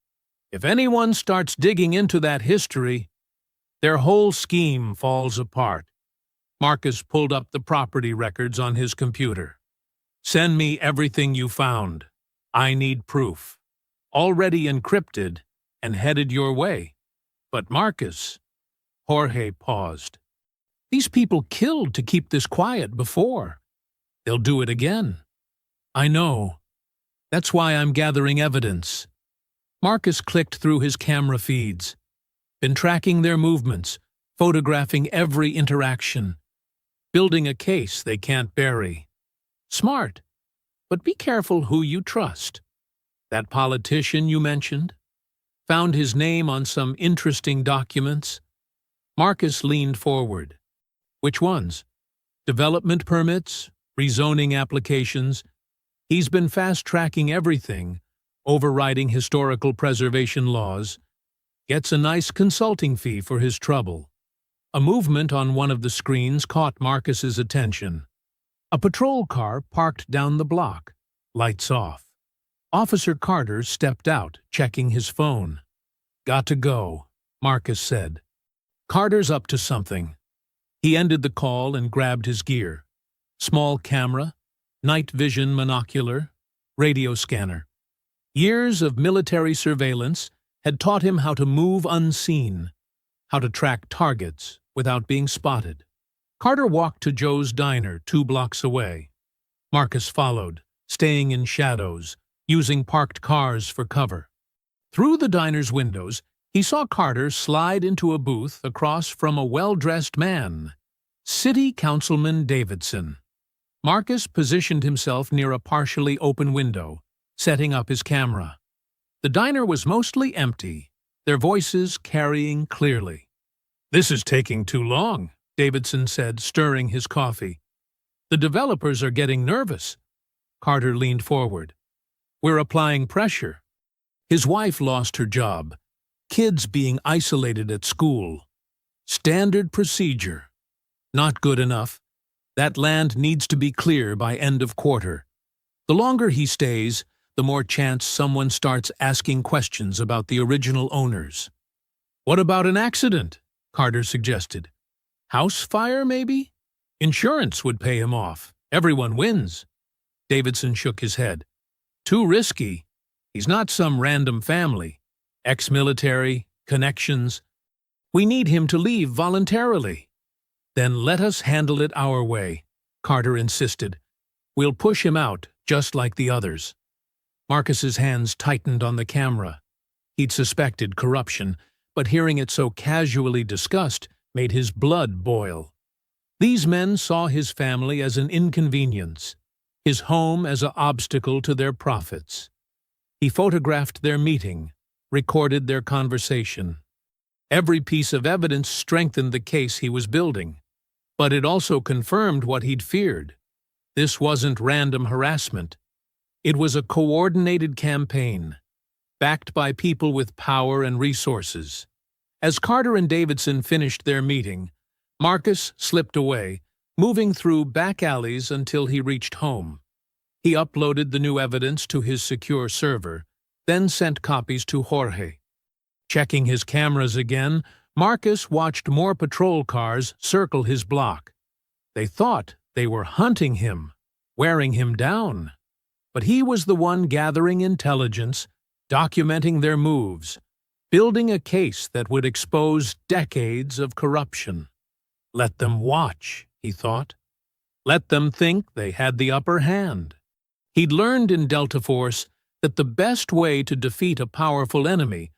If anyone starts digging into that history, their whole scheme falls apart." Marcus pulled up the property records on his computer. "Send me everything you found. I need proof. Already encrypted and headed your way." "But Marcus, Jorge paused. These people killed to keep this quiet before. They'll do it again. I know. That's why I'm gathering evidence. Marcus clicked through his camera feeds. Been tracking their movements, photographing every interaction. Building a case they can't bury. Smart. But be careful who you trust. That politician you mentioned? Found his name on some interesting documents? Marcus leaned forward. Which ones? Development permits? Rezoning applications? He's been fast-tracking everything, overriding historical preservation laws. Gets a nice consulting fee for his trouble. A movement on one of the screens caught Marcus's attention. A patrol car parked down the block, lights off. Officer Carter stepped out, checking his phone. Got to go, Marcus said. Carter's up to something. He ended the call and grabbed his gear. Small camera, night vision monocular, radio scanner. Years of military surveillance had taught him how to move unseen, how to track targets without being spotted. Carter walked to Joe's Diner 2 blocks away. Marcus followed, staying in shadows, using parked cars for cover. Through the diner's windows, he saw Carter slide into a booth across from a well-dressed man, City Councilman Davidson. Marcus positioned himself near a partially open window, setting up his camera. The diner was mostly empty, their voices carrying clearly. "This is taking too long," Davidson said, stirring his coffee. "The developers are getting nervous." Carter leaned forward. "We're applying pressure." His wife lost her job. Kids being isolated at school. Standard procedure. Not good enough. That land needs to be clear by end of quarter. The longer he stays, the more chance someone starts asking questions about the original owners. "What about an accident?" Carter suggested. "House fire, maybe? Insurance would pay him off. Everyone wins." Davidson shook his head. "Too risky. He's not some random family. Ex-military, connections. We need him to leave voluntarily." "Then let us handle it our way," Carter insisted. "We'll push him out, just like the others." Marcus's hands tightened on the camera. He'd suspected corruption, but hearing it so casually discussed made his blood boil. These men saw his family as an inconvenience, his home as an obstacle to their profits. He photographed their meeting, recorded their conversation. Every piece of evidence strengthened the case he was building, but it also confirmed what he'd feared. This wasn't random harassment. It was a coordinated campaign, backed by people with power and resources. As Carter and Davidson finished their meeting, Marcus slipped away, moving through back alleys until he reached home. He uploaded the new evidence to his secure server, then sent copies to Jorge. Checking his cameras again, Marcus watched more patrol cars circle his block. They thought they were hunting him, wearing him down. But he was the one gathering intelligence, documenting their moves, building a case that would expose decades of corruption. Let them watch, he thought. Let them think they had the upper hand. He'd learned in Delta Force that the best way to defeat a powerful enemy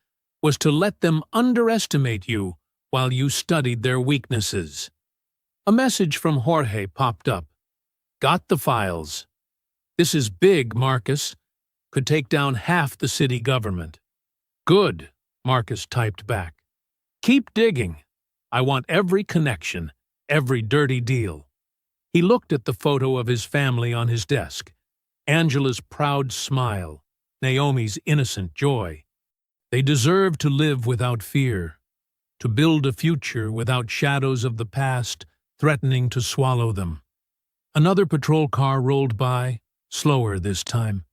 was to let them underestimate you while you studied their weaknesses. A message from Jorge popped up. "Got the files. This is big, Marcus. Could take down half the city government." "Good," Marcus typed back. "Keep digging. I want every connection, every dirty deal." He looked at the photo of his family on his desk. Angela's proud smile, Naomi's innocent joy. They deserve to live without fear, to build a future without shadows of the past threatening to swallow them. Another patrol car rolled by, slower this time.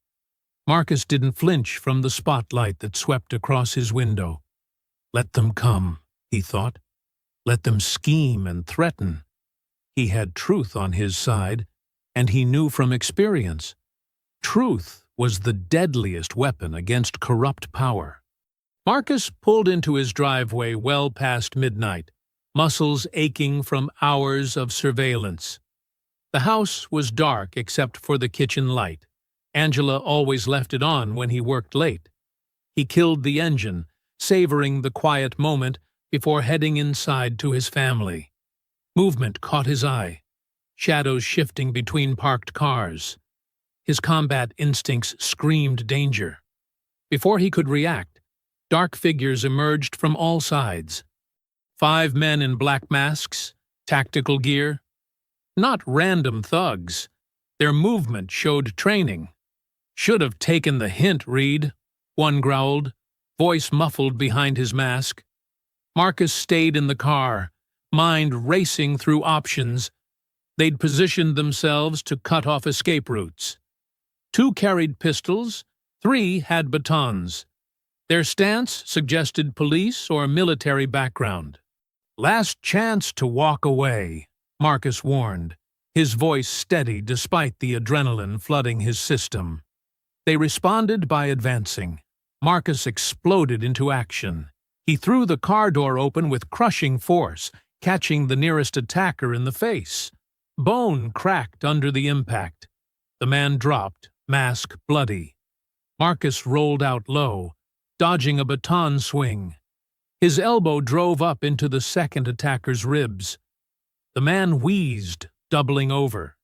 Marcus didn't flinch from the spotlight that swept across his window. Let them come, he thought. Let them scheme and threaten. He had truth on his side, and he knew from experience. Truth was the deadliest weapon against corrupt power. Marcus pulled into his driveway well past midnight. muscles aching from hours of surveillance. The house was dark except for the kitchen light. Angela always left it on when he worked late. He killed the engine, savoring the quiet moment before heading inside to his family. Movement caught his eye, shadows shifting between parked cars. His combat instincts screamed danger. Before he could react, dark figures emerged from all sides. 5 men in black masks, tactical gear. Not random thugs. Their movement showed training. "Should have taken the hint, Reed," one growled, voice muffled behind his mask. Marcus stayed in the car, mind racing through options. They'd positioned themselves to cut off escape routes. 2 carried pistols, 3 had batons. Their stance suggested police or military background. "Last chance to walk away," Marcus warned, his voice steady despite the adrenaline flooding his system. They responded by advancing. Marcus exploded into action. He threw the car door open with crushing force, catching the nearest attacker in the face. Bone cracked under the impact. The man dropped, mask bloody. Marcus rolled out low, dodging a baton swing. His elbow drove up into the second attacker's ribs. The man wheezed, doubling over.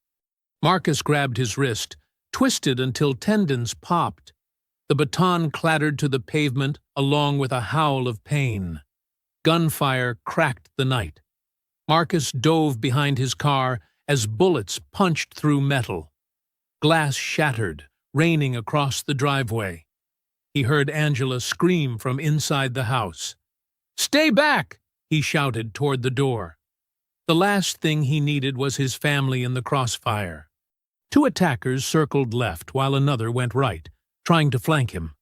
Marcus grabbed his wrist, twisted until tendons popped. The baton clattered to the pavement along with a howl of pain. Gunfire cracked the night. Marcus dove behind his car as bullets punched through metal. Glass shattered, raining across the driveway. He heard Angela scream from inside the house. "Stay back!" he shouted toward the door. The last thing he needed was his family in the crossfire. 2 attackers circled left while another went right, trying to flank him.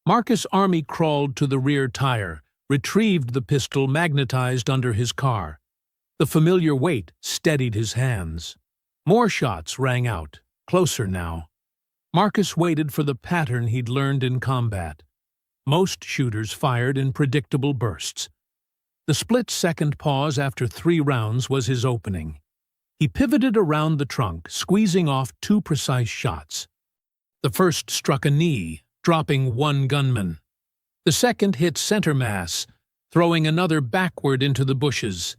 Marcus Army crawled to the rear tire, retrieved the pistol magnetized under his car. The familiar weight steadied his hands. More shots rang out, closer now. Marcus waited for the pattern he'd learned in combat. Most shooters fired in predictable bursts. The split-second pause after 3 rounds was his opening. He pivoted around the trunk, squeezing off 2 precise shots. The first struck a knee, dropping 1 gunman. The second hit center mass, throwing another backward into the bushes.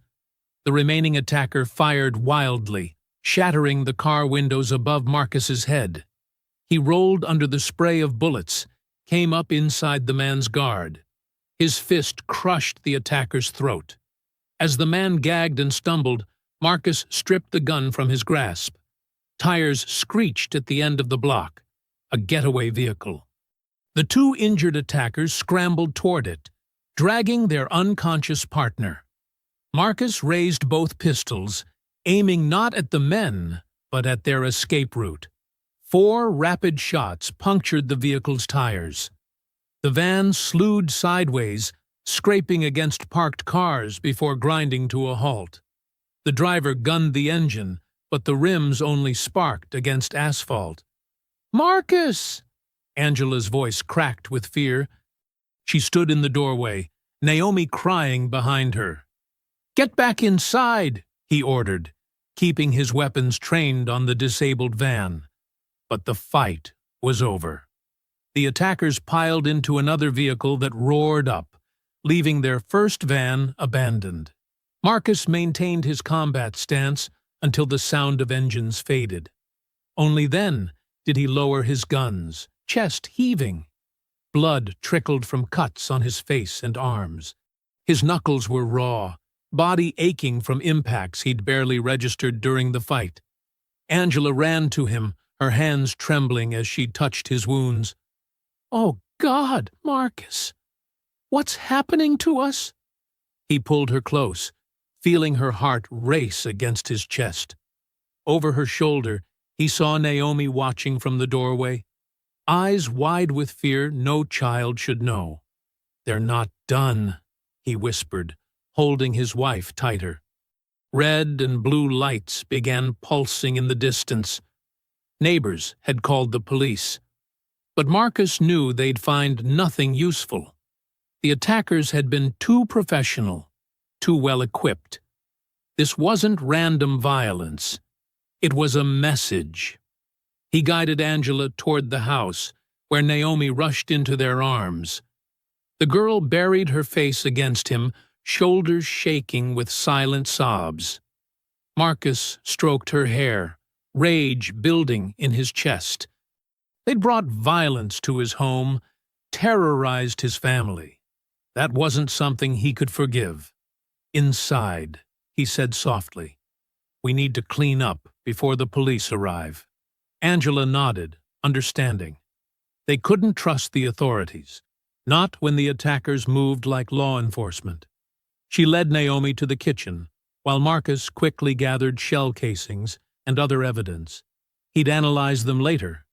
The remaining attacker fired wildly, shattering the car windows above Marcus's head. He rolled under the spray of bullets, came up inside the man's guard. His fist crushed the attacker's throat. As the man gagged and stumbled, Marcus stripped the gun from his grasp. Tires screeched at the end of the block. A getaway vehicle. The 2 injured attackers scrambled toward it, dragging their unconscious partner. Marcus raised both pistols, aiming not at the men, but at their escape route. 4 rapid shots punctured the vehicle's tires. The van slewed sideways, scraping against parked cars before grinding to a halt. The driver gunned the engine, but the rims only sparked against asphalt. "Marcus!" Angela's voice cracked with fear. She stood in the doorway, Naomi crying behind her. "Get back inside," he ordered, keeping his weapons trained on the disabled van. But the fight was over. The attackers piled into another vehicle that roared up, leaving their first van abandoned. Marcus maintained his combat stance until the sound of engines faded. Only then did he lower his guns, chest heaving. Blood trickled from cuts on his face and arms. His knuckles were raw, body aching from impacts he'd barely registered during the fight. Angela ran to him, her hands trembling as she touched his wounds. "Oh, God, Marcus! What's happening to us?" He pulled her close, feeling her heart race against his chest. Over her shoulder, he saw Naomi watching from the doorway, eyes wide with fear no child should know. "They're not done," he whispered, holding his wife tighter. Red and blue lights began pulsing in the distance. Neighbors had called the police. But Marcus knew they'd find nothing useful. The attackers had been too professional. too well equipped. This wasn't random violence. It was a message. He guided Angela toward the house, where Naomi rushed into their arms. The girl buried her face against him, shoulders shaking with silent sobs. Marcus stroked her hair, rage building in his chest. They'd brought violence to his home, terrorized his family. That wasn't something he could forgive. Inside, he said softly, "We need to clean up before the police arrive." Angela nodded, understanding. They couldn't trust the authorities, not when the attackers moved like law enforcement. She led Naomi to the kitchen, while Marcus quickly gathered shell casings and other evidence. He'd analyze them later,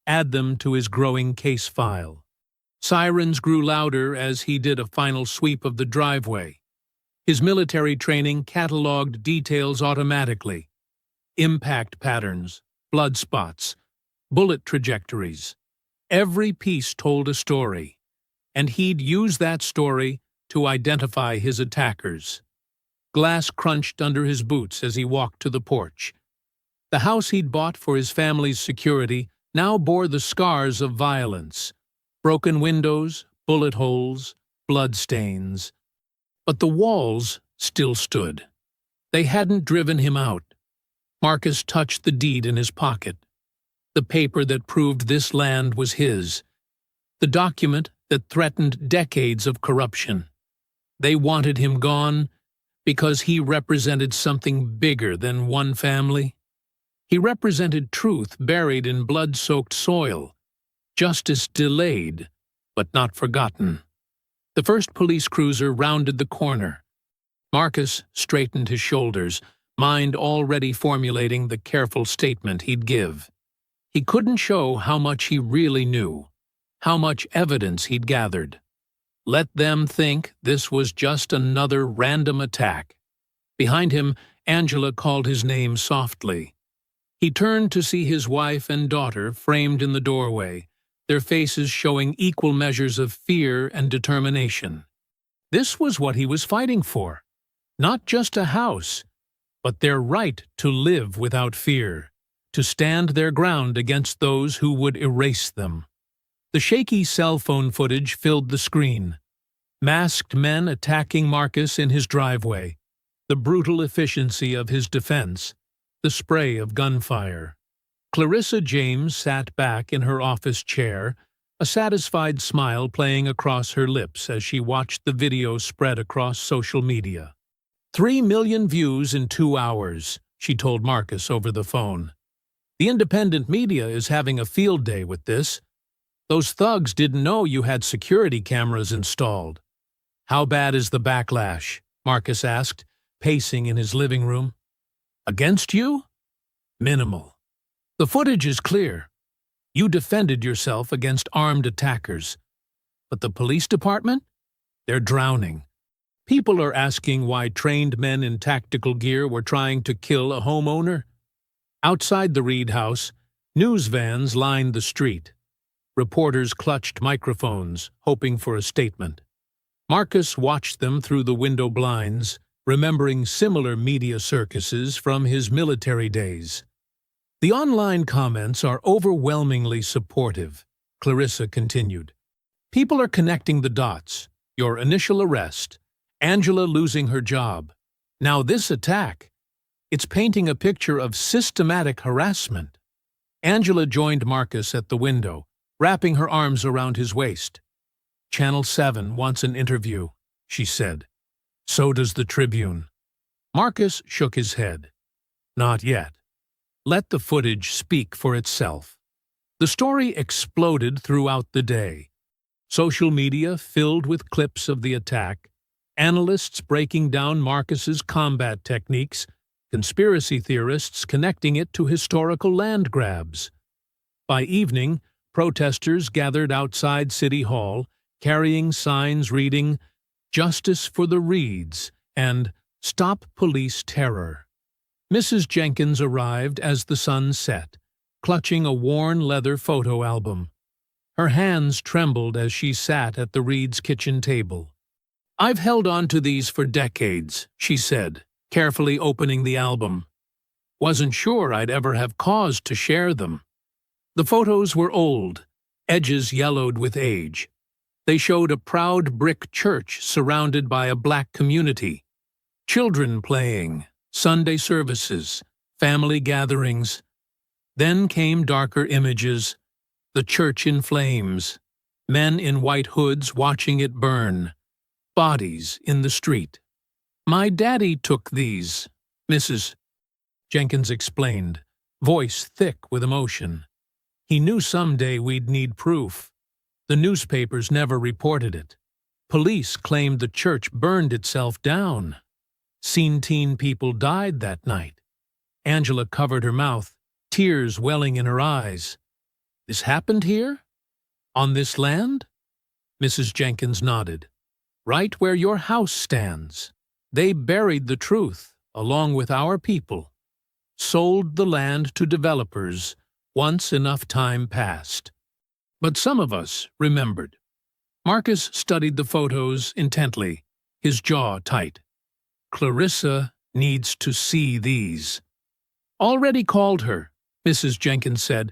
add them to his growing case file. Sirens grew louder as he did a final sweep of the driveway. His military training cataloged details automatically: impact patterns, blood spots, bullet trajectories. Every piece told a story, and he'd use that story to identify his attackers. Glass crunched under his boots as he walked to the porch. The house he'd bought for his family's security now bore the scars of violence: broken windows, bullet holes, blood stains. But the walls still stood. They hadn't driven him out. Marcus touched the deed in his pocket, the paper that proved this land was his, the document that threatened decades of corruption. They wanted him gone because he represented something bigger than one family. He represented truth buried in blood-soaked soil, justice delayed, but not forgotten. The first police cruiser rounded the corner. Marcus straightened his shoulders, mind already formulating the careful statement he'd give. He couldn't show how much he really knew, how much evidence he'd gathered. Let them think this was just another random attack. Behind him, Angela called his name softly. He turned to see his wife and daughter framed in the doorway, their faces showing equal measures of fear and determination. This was what he was fighting for. Not just a house, but their right to live without fear, to stand their ground against those who would erase them. The shaky cell phone footage filled the screen. Masked men attacking Marcus in his driveway, the brutal efficiency of his defense, the spray of gunfire. Clarissa James sat back in her office chair, a satisfied smile playing across her lips as she watched the video spread across social media. 3 million views in 2 hours, she told Marcus over the phone. The independent media is having a field day with this. Those thugs didn't know you had security cameras installed. How bad is the backlash? Marcus asked, pacing in his living room. Against you? Minimal. The footage is clear. You defended yourself against armed attackers. But the police department? They're drowning. People are asking why trained men in tactical gear were trying to kill a homeowner. Outside the Reed house, news vans lined the street. Reporters clutched microphones, hoping for a statement. Marcus watched them through the window blinds, remembering similar media circuses from his military days. The online comments are overwhelmingly supportive, Clarissa continued. People are connecting the dots. Your initial arrest, Angela losing her job. Now this attack. It's painting a picture of systematic harassment. Angela joined Marcus at the window, wrapping her arms around his waist. Channel 7 wants an interview, she said. So does the Tribune. Marcus shook his head. Not yet. Let the footage speak for itself. The story exploded throughout the day. Social media filled with clips of the attack, analysts breaking down Marcus's combat techniques, conspiracy theorists connecting it to historical land grabs. By evening, protesters gathered outside City Hall, carrying signs reading, "Justice for the Reeds" and "Stop Police Terror." Mrs. Jenkins arrived as the sun set, clutching a worn leather photo album. Her hands trembled as she sat at the Reeds' kitchen table. "I've held on to these for decades," she said, carefully opening the album. "Wasn't sure I'd ever have cause to share them." The photos were old, edges yellowed with age. They showed a proud brick church surrounded by a black community. Children playing, Sunday services, family gatherings. Then came darker images, the church in flames, men in white hoods watching it burn, bodies in the street. "My daddy took these," Mrs. Jenkins explained, voice thick with emotion. "He knew someday we'd need proof. The newspapers never reported it. Police claimed the church burned itself down. Seen teen people died that night." Angela covered her mouth, tears welling in her eyes. "This happened here? On this land?" Mrs. Jenkins nodded. "Right where your house stands. They buried the truth, along with our people. Sold the land to developers once enough time passed. But some of us remembered." Marcus studied the photos intently, his jaw tight. "Clarissa needs to see these." "Already called her," Mrs. Jenkins said.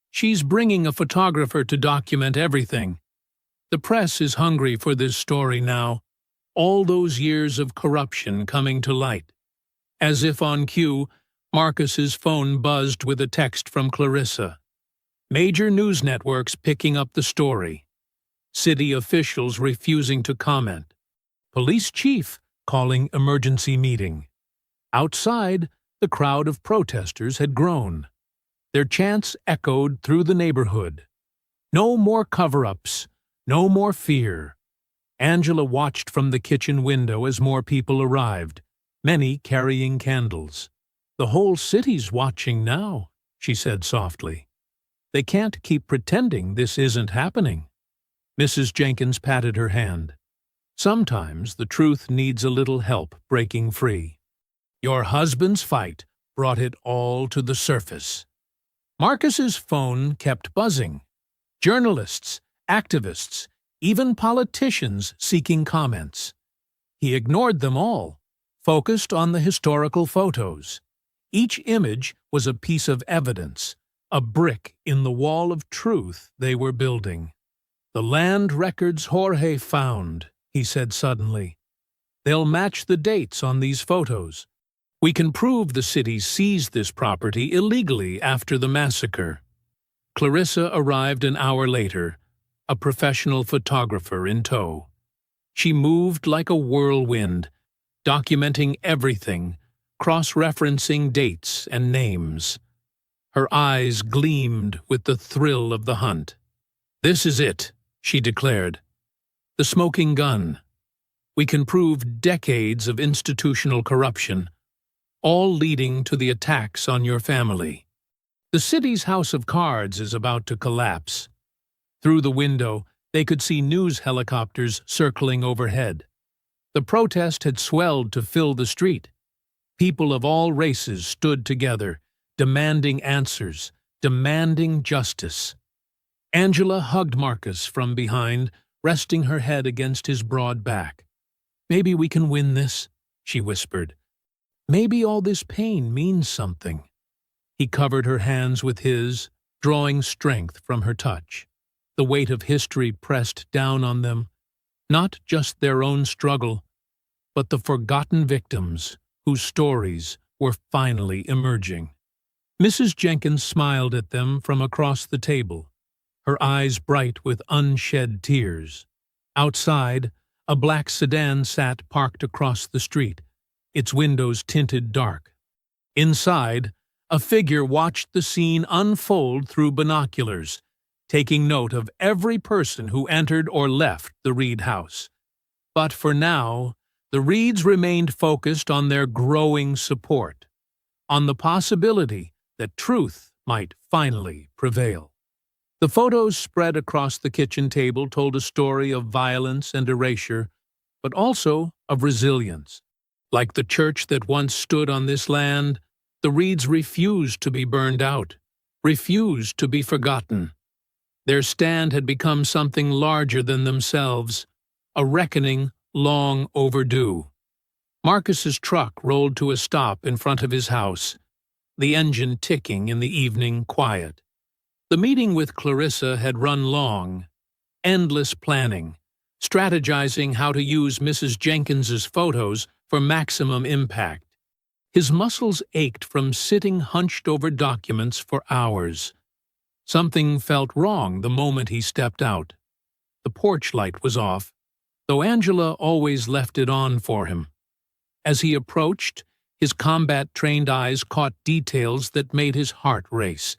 "She's bringing a photographer to document everything. The press is hungry for this story now, all those years of corruption coming to light." As if on cue, Marcus's phone buzzed with a text from Clarissa. Major news networks picking up the story. City officials refusing to comment. Police chief calling emergency meeting. Outside, the crowd of protesters had grown. Their chants echoed through the neighborhood. No more cover-ups, no more fear. Angela watched from the kitchen window as more people arrived, many carrying candles. "The whole city's watching now," she said softly. "They can't keep pretending this isn't happening." Mrs. Jenkins patted her hand. "Sometimes the truth needs a little help breaking free. Your husband's fight brought it all to the surface." Marcus's phone kept buzzing. Journalists, activists, even politicians seeking comments. He ignored them all, focused on the historical photos. Each image was a piece of evidence, a brick in the wall of truth they were building. "The land records Jorge found," he said suddenly. "They'll match the dates on these photos. We can prove the city seized this property illegally after the massacre." Clarissa arrived an hour later, a professional photographer in tow. She moved like a whirlwind, documenting everything, cross-referencing dates and names. Her eyes gleamed with the thrill of the hunt. "This is it," she declared. "The smoking gun. We can prove decades of institutional corruption, all leading to the attacks on your family. The city's house of cards is about to collapse." Through the window, they could see news helicopters circling overhead. The protest had swelled to fill the street. People of all races stood together, demanding answers, demanding justice. Angela hugged Marcus from behind, resting her head against his broad back. "Maybe we can win this," she whispered. "Maybe all this pain means something." He covered her hands with his, drawing strength from her touch. The weight of history pressed down on them, not just their own struggle, but the forgotten victims whose stories were finally emerging. Mrs. Jenkins smiled at them from across the table, her eyes bright with unshed tears. Outside, a black sedan sat parked across the street, its windows tinted dark. Inside, a figure watched the scene unfold through binoculars, taking note of every person who entered or left the Reed house. But for now, the Reeds remained focused on their growing support, on the possibility that truth might finally prevail. The photos spread across the kitchen table told a story of violence and erasure, but also of resilience. Like the church that once stood on this land, the Reeds refused to be burned out, refused to be forgotten. Their stand had become something larger than themselves, a reckoning long overdue. Marcus's truck rolled to a stop in front of his house, the engine ticking in the evening quiet. The meeting with Clarissa had run long, endless planning, strategizing how to use Mrs. Jenkins's photos for maximum impact. His muscles ached from sitting hunched over documents for hours. Something felt wrong the moment he stepped out. The porch light was off, though Angela always left it on for him. As he approached, his combat-trained eyes caught details that made his heart race.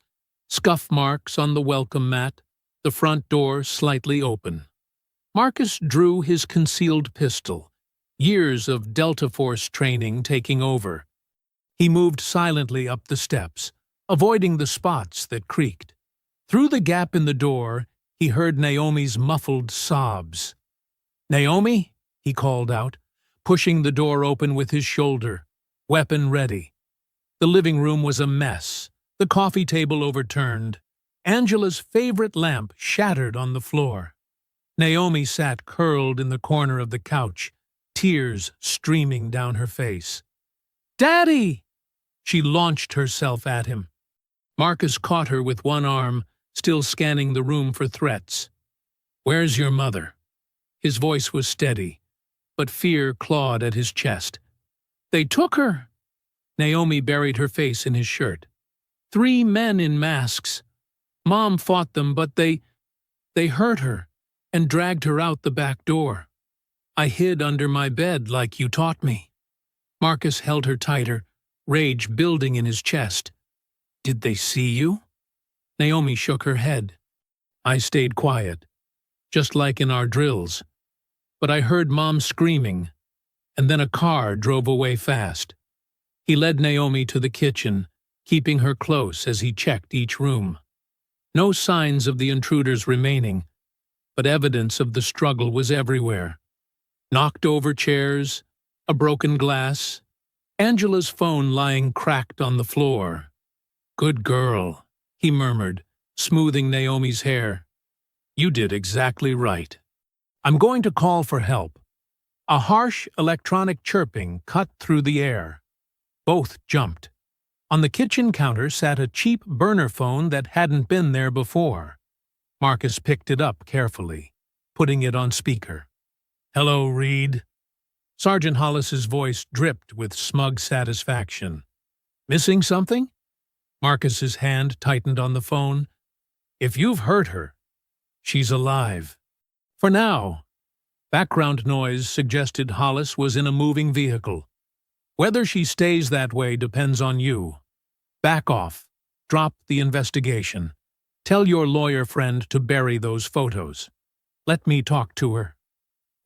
Scuff marks on the welcome mat, the front door slightly open. Marcus drew his concealed pistol, years of Delta Force training taking over. He moved silently up the steps, avoiding the spots that creaked. Through the gap in the door, he heard Naomi's muffled sobs. "Naomi?" he called out, pushing the door open with his shoulder, weapon ready. The living room was a mess, the coffee table overturned. Angela's favorite lamp shattered on the floor. Naomi sat curled in the corner of the couch, tears streaming down her face. "Daddy!" She launched herself at him. Marcus caught her with one arm, still scanning the room for threats. "Where's your mother?" His voice was steady, but fear clawed at his chest. "They took her." Naomi buried her face in his shirt. "3 men in masks. Mom fought them, but they hurt her and dragged her out the back door. I hid under my bed like you taught me." Marcus held her tighter, rage building in his chest. "Did they see you?" Naomi shook her head. "I stayed quiet, just like in our drills. But I heard Mom screaming, and then a car drove away fast." He led Naomi to the kitchen, keeping her close as he checked each room. No signs of the intruders remaining, but evidence of the struggle was everywhere. Knocked over chairs, a broken glass, Angela's phone lying cracked on the floor. "Good girl," he murmured, smoothing Naomi's hair. "You did exactly right. I'm going to call for help." A harsh electronic chirping cut through the air. Both jumped. On the kitchen counter sat a cheap burner phone that hadn't been there before. Marcus picked it up carefully, putting it on speaker. "Hello, Reed." Sergeant Hollis's voice dripped with smug satisfaction. "Missing something?" Marcus's hand tightened on the phone. "If you've hurt her, she's alive. For now." Background noise suggested Hollis was in a moving vehicle. "Whether she stays that way depends on you. Back off. Drop the investigation. Tell your lawyer friend to bury those photos. Let me talk to her."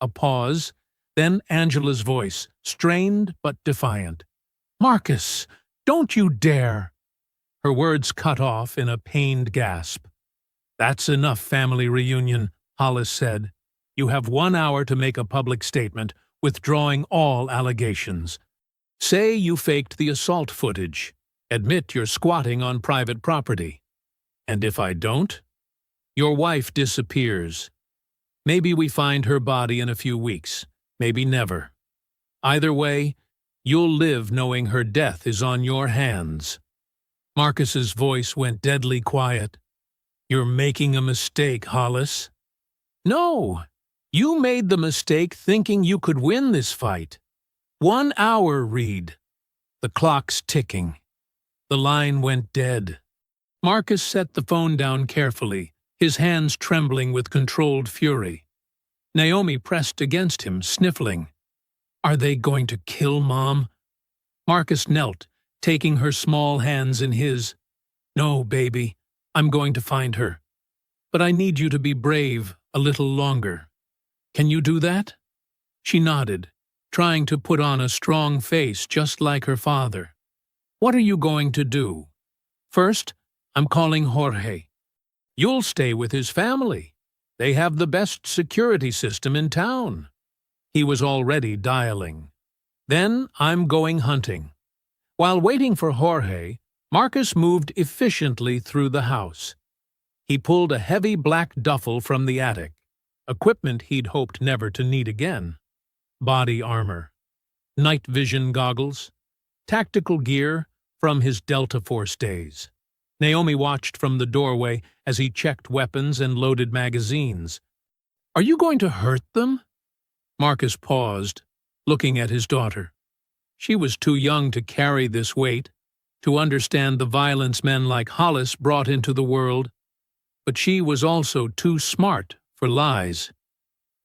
A pause, then Angela's voice, strained but defiant. "Marcus, don't you dare!" Her words cut off in a pained gasp. "That's enough, family reunion," Hollis said. "You have 1 hour to make a public statement, withdrawing all allegations. Say you faked the assault footage. Admit you're squatting on private property. And if I don't, your wife disappears. Maybe we find her body in a few weeks, maybe never. Either way, you'll live knowing her death is on your hands." Marcus's voice went deadly quiet. "You're making a mistake, Hollis." "No, you made the mistake thinking you could win this fight. 1 hour, Reed. The clock's ticking." The line went dead. Marcus set the phone down carefully, his hands trembling with controlled fury. Naomi pressed against him, sniffling. "Are they going to kill Mom?" Marcus knelt, taking her small hands in his. "No, baby, I'm going to find her. But I need you to be brave a little longer. Can you do that?" She nodded, trying to put on a strong face just like her father. "What are you going to do?" "First, I'm calling Jorge. You'll stay with his family. They have the best security system in town." He was already dialing. "Then I'm going hunting." While waiting for Jorge, Marcus moved efficiently through the house. He pulled a heavy black duffel from the attic, equipment he'd hoped never to need again. body armor, night vision goggles, tactical gear from his Delta Force days. Naomi watched from the doorway as he checked weapons and loaded magazines. "Are you going to hurt them?" Marcus paused, looking at his daughter. She was too young to carry this weight, to understand the violence men like Hollis brought into the world, but she was also too smart for lies.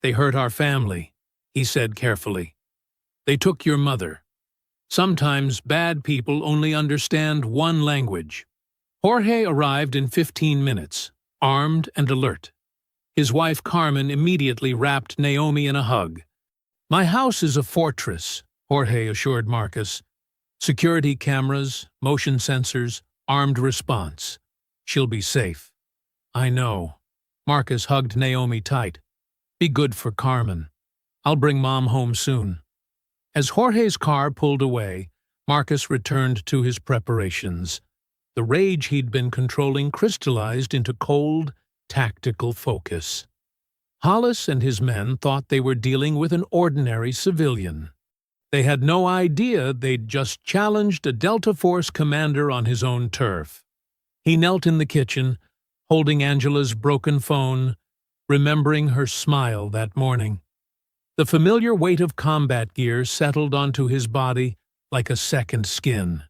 "They hurt our family," he said carefully. "They took your mother. Sometimes bad people only understand one language." Jorge arrived in 15 minutes, armed and alert. His wife Carmen immediately wrapped Naomi in a hug. "My house is a fortress," Jorge assured Marcus. "Security cameras, motion sensors, armed response. She'll be safe." "I know." Marcus hugged Naomi tight. "Be good for Carmen. I'll bring Mom home soon." As Jorge's car pulled away, Marcus returned to his preparations. The rage he'd been controlling crystallized into cold, tactical focus. Hollis and his men thought they were dealing with an ordinary civilian. They had no idea they'd just challenged a Delta Force commander on his own turf. He knelt in the kitchen, holding Angela's broken phone, remembering her smile that morning. The familiar weight of combat gear settled onto his body like a second skin.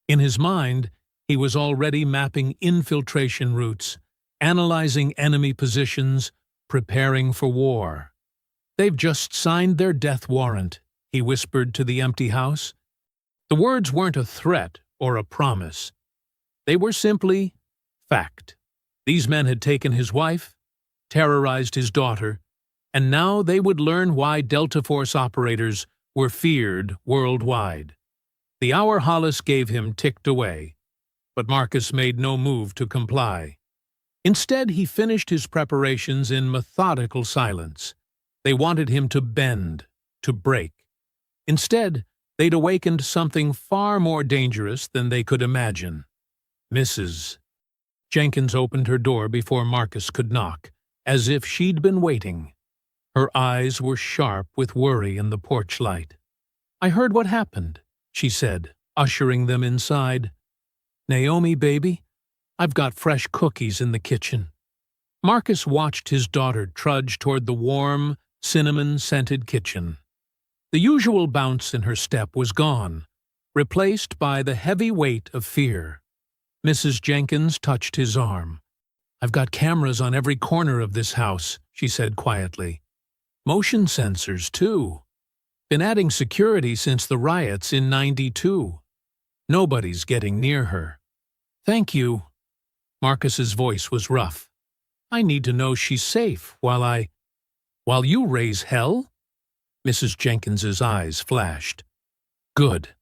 In his mind, he was already mapping infiltration routes, analyzing enemy positions, preparing for war. "They've just signed their death warrant," he whispered to the empty house. The words weren't a threat or a promise. They were simply fact. These men had taken his wife, terrorized his daughter, and now they would learn why Delta Force operators were feared worldwide. The hour Hollis gave him ticked away, but Marcus made no move to comply. Instead, he finished his preparations in methodical silence. They wanted him to bend, to break. Instead, they'd awakened something far more dangerous than they could imagine. Mrs. Jenkins opened her door before Marcus could knock, as if she'd been waiting. Her eyes were sharp with worry in the porch light. "I heard what happened," she said, ushering them inside. "Naomi, baby, I've got fresh cookies in the kitchen." Marcus watched his daughter trudge toward the warm, cinnamon-scented kitchen. The usual bounce in her step was gone, replaced by the heavy weight of fear. Mrs. Jenkins touched his arm. "I've got cameras on every corner of this house," she said quietly. "Motion sensors, too. Been adding security since the riots in '92. Nobody's getting near her." "Thank you." Marcus's voice was rough. "I need to know she's safe while you raise hell?" Mrs. Jenkins's eyes flashed. "Good.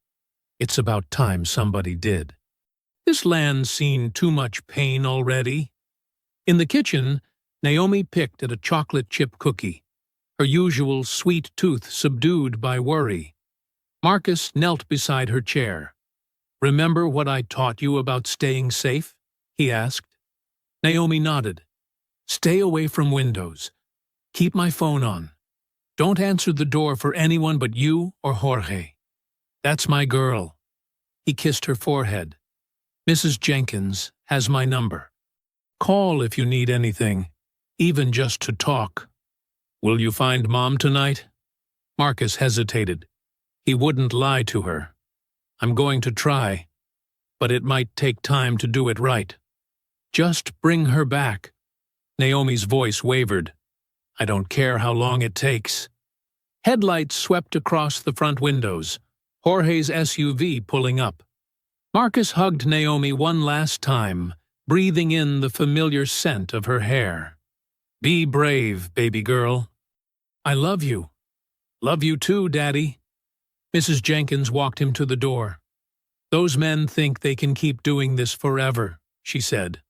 It's about time somebody did. This land's seen too much pain already." In the kitchen, Naomi picked at a chocolate chip cookie, her usual sweet tooth subdued by worry. Marcus knelt beside her chair. "Remember what I taught you about staying safe?" he asked. Naomi nodded. "Stay away from windows. Keep my phone on. Don't answer the door for anyone but you or Jorge. That's my girl." He kissed her forehead. "Mrs. Jenkins has my number. Call if you need anything, even just to talk." "Will you find Mom tonight?" Marcus hesitated. He wouldn't lie to her. "I'm going to try, but it might take time to do it right." "Just bring her back." Naomi's voice wavered. "I don't care how long it takes." Headlights swept across the front windows, Jorge's SUV pulling up. Marcus hugged Naomi one last time, breathing in the familiar scent of her hair. "Be brave, baby girl." "I love you." "Love you too, Daddy." Mrs. Jenkins walked him to the door. "Those men think they can keep doing this forever," she said.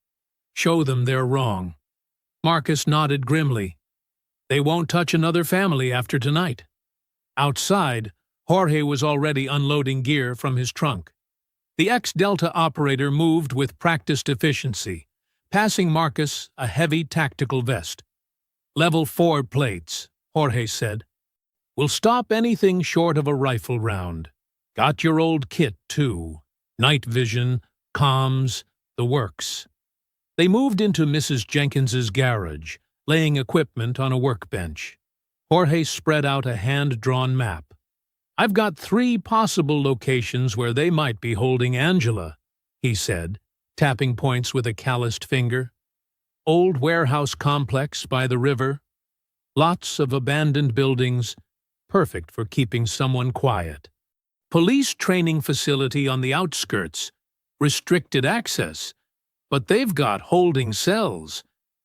"Show them they're wrong." Marcus nodded grimly. "They won't touch another family after tonight." Outside, Jorge was already unloading gear from his trunk. The ex-Delta operator moved with practiced efficiency, passing Marcus a heavy tactical vest. "Level 4 plates," Jorge said. Will stop anything short of a rifle round. Got your old kit, too. Night vision, comms, the works. They moved into Mrs. Jenkins's garage, laying equipment on a workbench. Jorge spread out a hand-drawn map. I've got 3 possible locations where they might be holding Angela, he said, tapping points with a calloused finger. Old warehouse complex by the river. Lots of abandoned buildings, perfect for keeping someone quiet. Police training facility on the outskirts, restricted access, but they've got holding cells,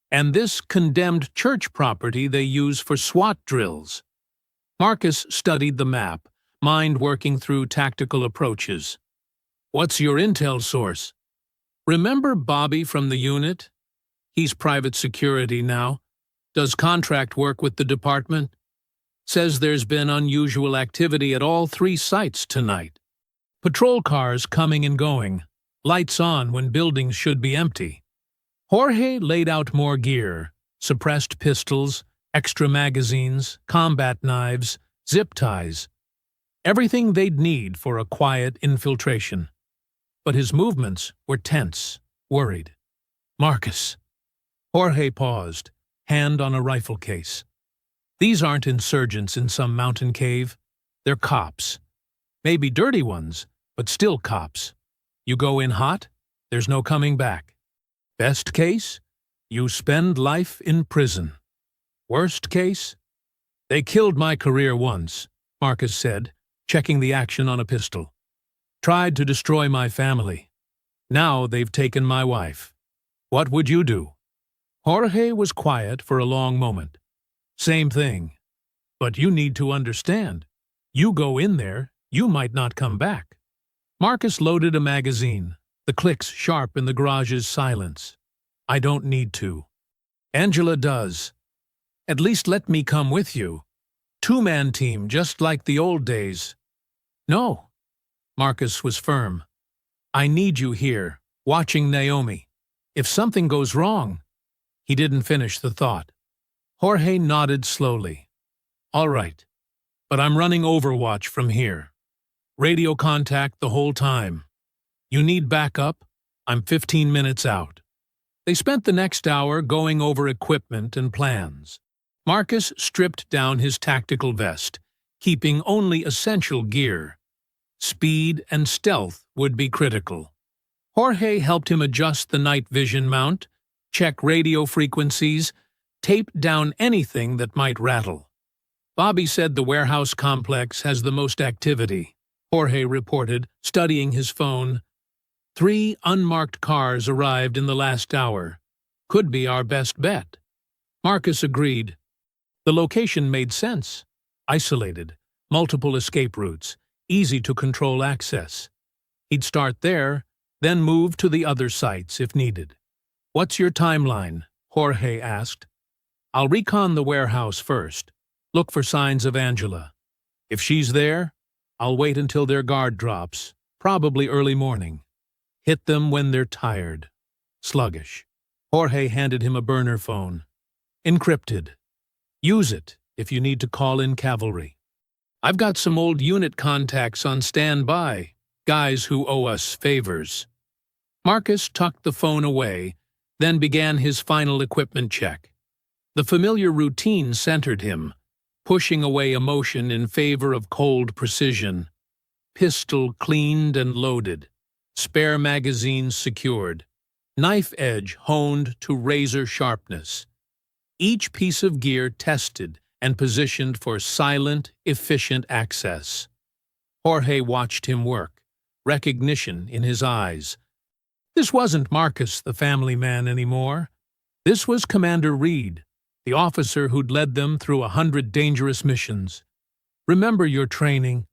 and this condemned church property they use for SWAT drills. Marcus studied the map, mind working through tactical approaches. What's your intel source? Remember Bobby from the unit? He's private security now. Does contract work with the department. Says there's been unusual activity at all 3 sites tonight. Patrol cars coming and going. Lights on when buildings should be empty. Jorge laid out more gear, suppressed pistols, extra magazines, combat knives, zip ties. Everything they'd need for a quiet infiltration. But his movements were tense, worried. Marcus. Jorge paused, hand on a rifle case. These aren't insurgents in some mountain cave. They're cops. Maybe dirty ones, but still cops. You go in hot, there's no coming back. Best case, you spend life in prison. Worst case, they killed my career once, Marcus said, checking the action on a pistol. Tried to destroy my family. Now they've taken my wife. What would you do? Jorge was quiet for a long moment. Same thing. But you need to understand. You go in there, you might not come back. Marcus loaded a magazine, the clicks sharp in the garage's silence. I don't need to. Angela does. At least let me come with you. 2-man team, just like the old days. No. Marcus was firm. I need you here, watching Naomi. If something goes wrong. He didn't finish the thought. Jorge nodded slowly. All right, but I'm running Overwatch from here. Radio contact the whole time. You need backup? I'm 15 minutes out. They spent the next hour going over equipment and plans. Marcus stripped down his tactical vest, keeping only essential gear. Speed and stealth would be critical. Jorge helped him adjust the night vision mount, check radio frequencies, tape down anything that might rattle. Bobby said the warehouse complex has the most activity. Jorge reported, studying his phone. 3 unmarked cars arrived in the last hour. Could be our best bet. Marcus agreed. The location made sense. Isolated, multiple escape routes, easy to control access. He'd start there, then move to the other sites if needed. What's your timeline? Jorge asked. I'll recon the warehouse first. Look for signs of Angela. If she's there, I'll wait until their guard drops, probably early morning. Hit them when they're tired. Sluggish. Jorge handed him a burner phone. Encrypted. Use it if you need to call in cavalry. I've got some old unit contacts on standby, guys who owe us favors. Marcus tucked the phone away, then began his final equipment check. The familiar routine centered him, pushing away emotion in favor of cold precision. Pistol cleaned and loaded, spare magazines secured, knife edge honed to razor sharpness. Each piece of gear tested and positioned for silent, efficient access. Jorge watched him work, recognition in his eyes. This wasn't Marcus, the family man, anymore. This was Commander Reed, the officer who'd led them through 100 dangerous missions. Remember your training,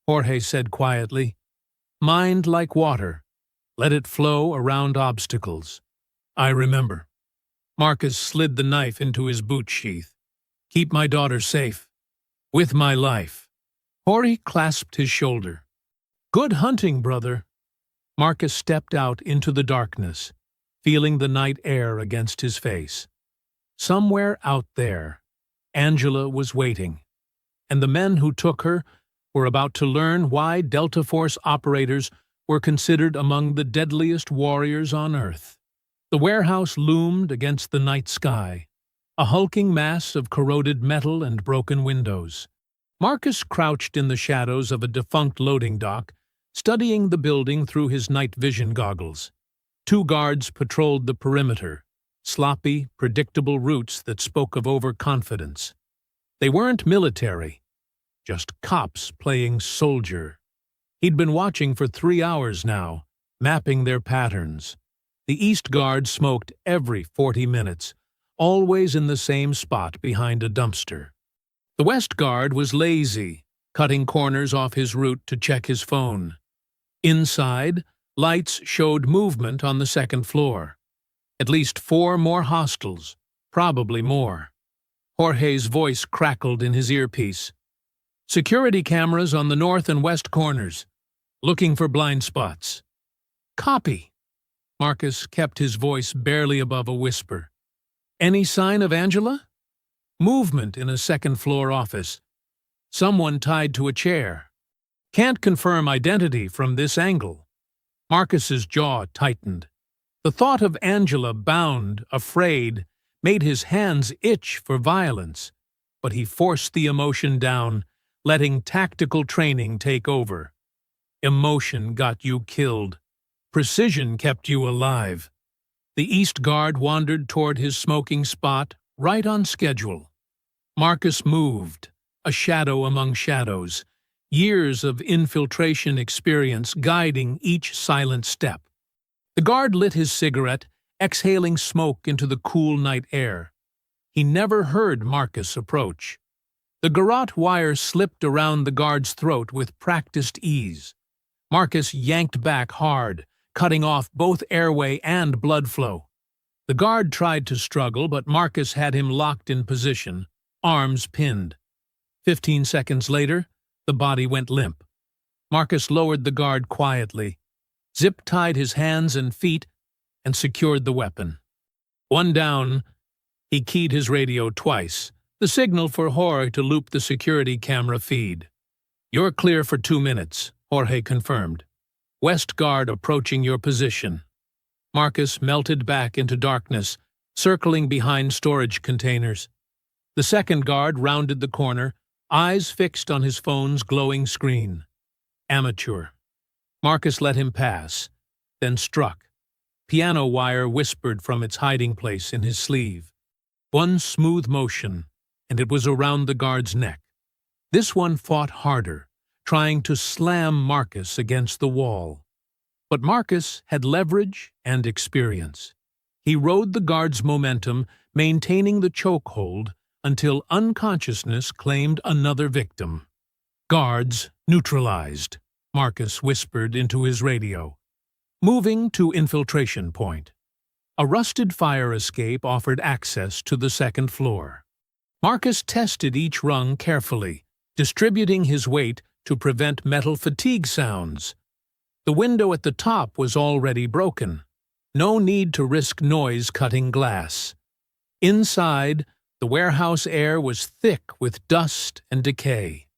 Jorge said quietly. Mind like water. Let it flow around obstacles. I remember. Marcus slid the knife into his boot sheath. Keep my daughter safe. With my life. Jorge clasped his shoulder. Good hunting, brother. Marcus stepped out into the darkness, feeling the night air against his face. Somewhere out there, Angela was waiting. and the men who took her were about to learn why Delta Force operators were considered among the deadliest warriors on Earth. The warehouse loomed against the night sky, a hulking mass of corroded metal and broken windows. Marcus crouched in the shadows of a defunct loading dock, studying the building through his night vision goggles. 2 guards patrolled the perimeter, sloppy, predictable routes that spoke of overconfidence. They weren't military, just cops playing soldier. He'd been watching for 3 hours now, mapping their patterns. The East Guard smoked every 40 minutes, always in the same spot behind a dumpster. The West Guard was lazy, cutting corners off his route to check his phone. Inside, lights showed movement on the 2nd floor. At least 4 more hostiles, probably more. Jorge's voice crackled in his earpiece. Security cameras on the north and west corners. Looking for blind spots. Copy. Marcus kept his voice barely above a whisper. Any sign of Angela? Movement in a 2nd floor office. Someone tied to a chair. Can't confirm identity from this angle. Marcus's jaw tightened. The thought of Angela bound, afraid, made his hands itch for violence, but he forced the emotion down, letting tactical training take over. Emotion got you killed. Precision kept you alive. The East Guard wandered toward his smoking spot, right on schedule. Marcus moved, a shadow among shadows, years of infiltration experience guiding each silent step. The guard lit his cigarette, exhaling smoke into the cool night air. He never heard Marcus approach. The garrote wire slipped around the guard's throat with practiced ease. Marcus yanked back hard, cutting off both airway and blood flow. The guard tried to struggle, but Marcus had him locked in position, arms pinned. 15 seconds later, the body went limp. Marcus lowered the guard quietly, zip-tied his hands and feet, and secured the weapon. 1 down, he keyed his radio twice, the signal for Jorge to loop the security camera feed. You're clear for 2 minutes, Jorge confirmed. West Guard approaching your position. Marcus melted back into darkness, circling behind storage containers. The 2nd guard rounded the corner, eyes fixed on his phone's glowing screen. Amateur. Marcus let him pass, then struck. Piano wire whispered from its hiding place in his sleeve. 1 smooth motion, and it was around the guard's neck. This one fought harder, trying to slam Marcus against the wall. But Marcus had leverage and experience. He rode the guard's momentum, maintaining the chokehold until unconsciousness claimed another victim. Guards neutralized, Marcus whispered into his radio. Moving to infiltration point. A rusted fire escape offered access to the 2nd floor. Marcus tested each rung carefully, distributing his weight to prevent metal fatigue sounds. The window at the top was already broken. No need to risk noise cutting glass. Inside, the warehouse air was thick with dust and decay.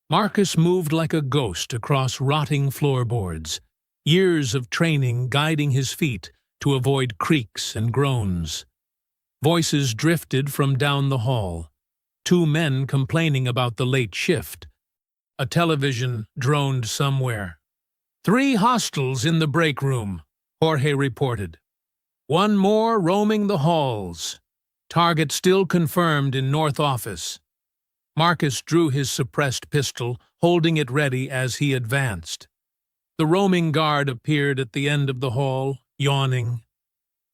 Marcus moved like a ghost across rotting floorboards, years of training guiding his feet to avoid creaks and groans. Voices drifted from down the hall. 2 men complaining about the late shift. A television droned somewhere. 3 hostiles in the break room, Jorge reported. 1 more roaming the halls. Target still confirmed in North Office. Marcus drew his suppressed pistol, holding it ready as he advanced. The roaming guard appeared at the end of the hall, yawning.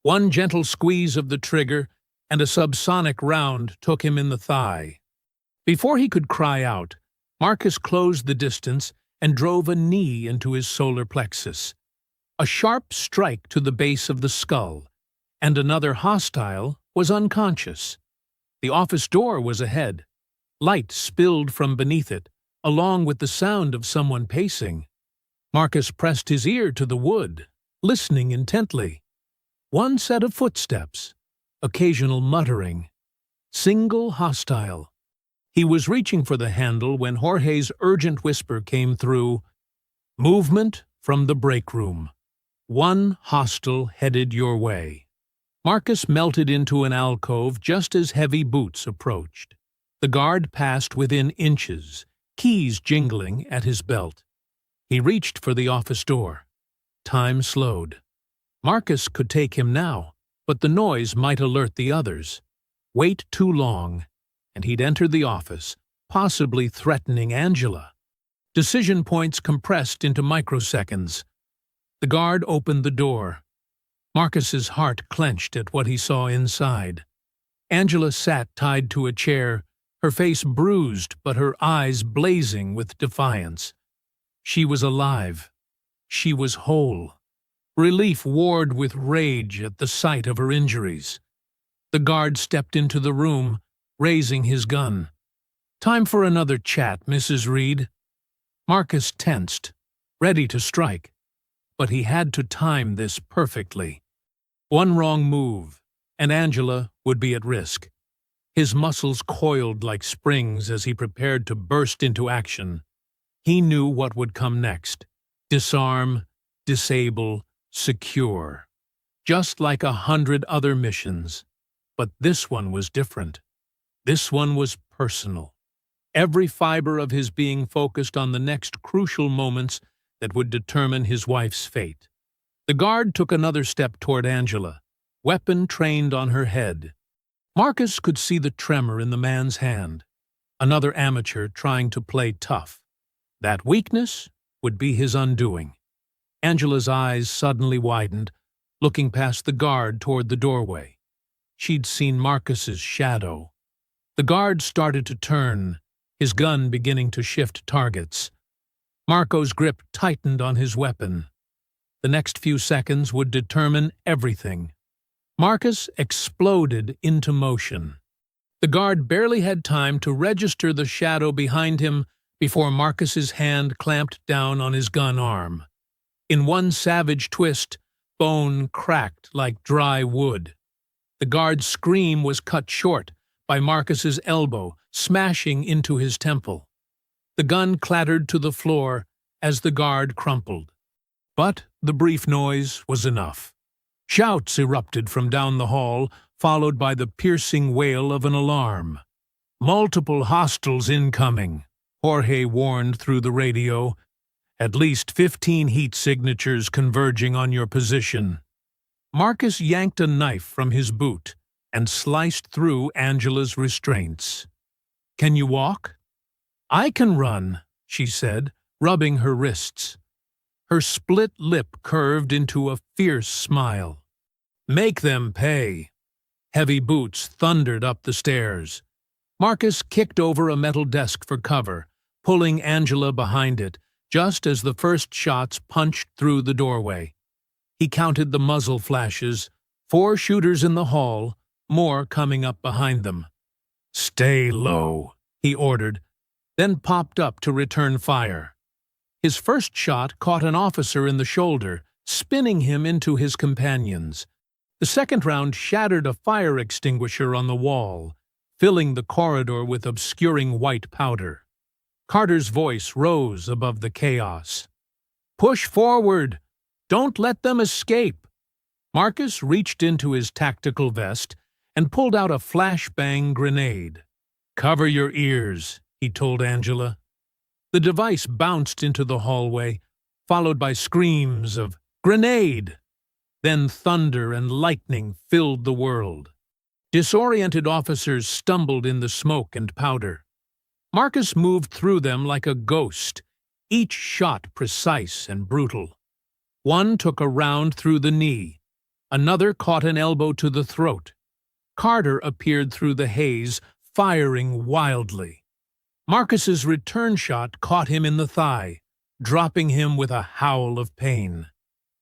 1 gentle squeeze of the trigger, and a subsonic round took him in the thigh. Before he could cry out, Marcus closed the distance and drove a knee into his solar plexus. A sharp strike to the base of the skull, and another hostile was unconscious. The office door was ahead. Light spilled from beneath it, along with the sound of someone pacing. Marcus pressed his ear to the wood, listening intently. 1 set of footsteps, occasional muttering. Single hostile. He was reaching for the handle when Jorge's urgent whisper came through. Movement from the break room. One hostile headed your way. Marcus melted into an alcove just as heavy boots approached. The guard passed within inches, keys jingling at his belt. He reached for the office door. Time slowed. Marcus could take him now, but the noise might alert the others. Wait too long, and he'd enter the office, possibly threatening Angela. Decision points compressed into microseconds. The guard opened the door. Marcus's heart clenched at what he saw inside. Angela sat tied to a chair, her face bruised but her eyes blazing with defiance. She was alive. She was whole. Relief warred with rage at the sight of her injuries. The guard stepped into the room, raising his gun. Time for another chat, Mrs. Reed. Marcus tensed, ready to strike, but he had to time this perfectly. One wrong move, and Angela would be at risk. His muscles coiled like springs as he prepared to burst into action. He knew what would come next. Disarm, disable, secure. Just like 100 other missions. But this one was different. This one was personal. Every fiber of his being focused on the next crucial moments that would determine his wife's fate. The guard took another step toward Angela, weapon trained on her head. Marcus could see the tremor in the man's hand. Another amateur trying to play tough. That weakness would be his undoing. Angela's eyes suddenly widened, looking past the guard toward the doorway. She'd seen Marcus's shadow. The guard started to turn, his gun beginning to shift targets. Marco's grip tightened on his weapon. The next few seconds would determine everything. Marcus exploded into motion. The guard barely had time to register the shadow behind him before Marcus's hand clamped down on his gun arm. In one savage twist, bone cracked like dry wood. The guard's scream was cut short by Marcus's elbow, smashing into his temple. The gun clattered to the floor as the guard crumpled. But the brief noise was enough. Shouts erupted from down the hall, followed by the piercing wail of an alarm. "Multiple hostiles incoming," Jorge warned through the radio. "At least 15 heat signatures converging on your position." Marcus yanked a knife from his boot and sliced through Angela's restraints. "Can you walk?" "I can run," she said, rubbing her wrists. Her split lip curved into a fierce smile. "Make them pay." Heavy boots thundered up the stairs. Marcus kicked over a metal desk for cover, pulling Angela behind it, just as the first shots punched through the doorway. He counted the muzzle flashes, 4 shooters in the hall, more coming up behind them. "Stay low," he ordered, then popped up to return fire. His first shot caught an officer in the shoulder, spinning him into his companions. The second round shattered a fire extinguisher on the wall, filling the corridor with obscuring white powder. Carter's voice rose above the chaos. "Push forward! Don't let them escape!" Marcus reached into his tactical vest and pulled out a flashbang grenade. "Cover your ears," he told Angela. The device bounced into the hallway, followed by screams of "Grenade!" Then thunder and lightning filled the world. Disoriented officers stumbled in the smoke and powder. Marcus moved through them like a ghost, each shot precise and brutal. One took a round through the knee. Another caught an elbow to the throat. Carter appeared through the haze, firing wildly. Marcus's return shot caught him in the thigh, dropping him with a howl of pain.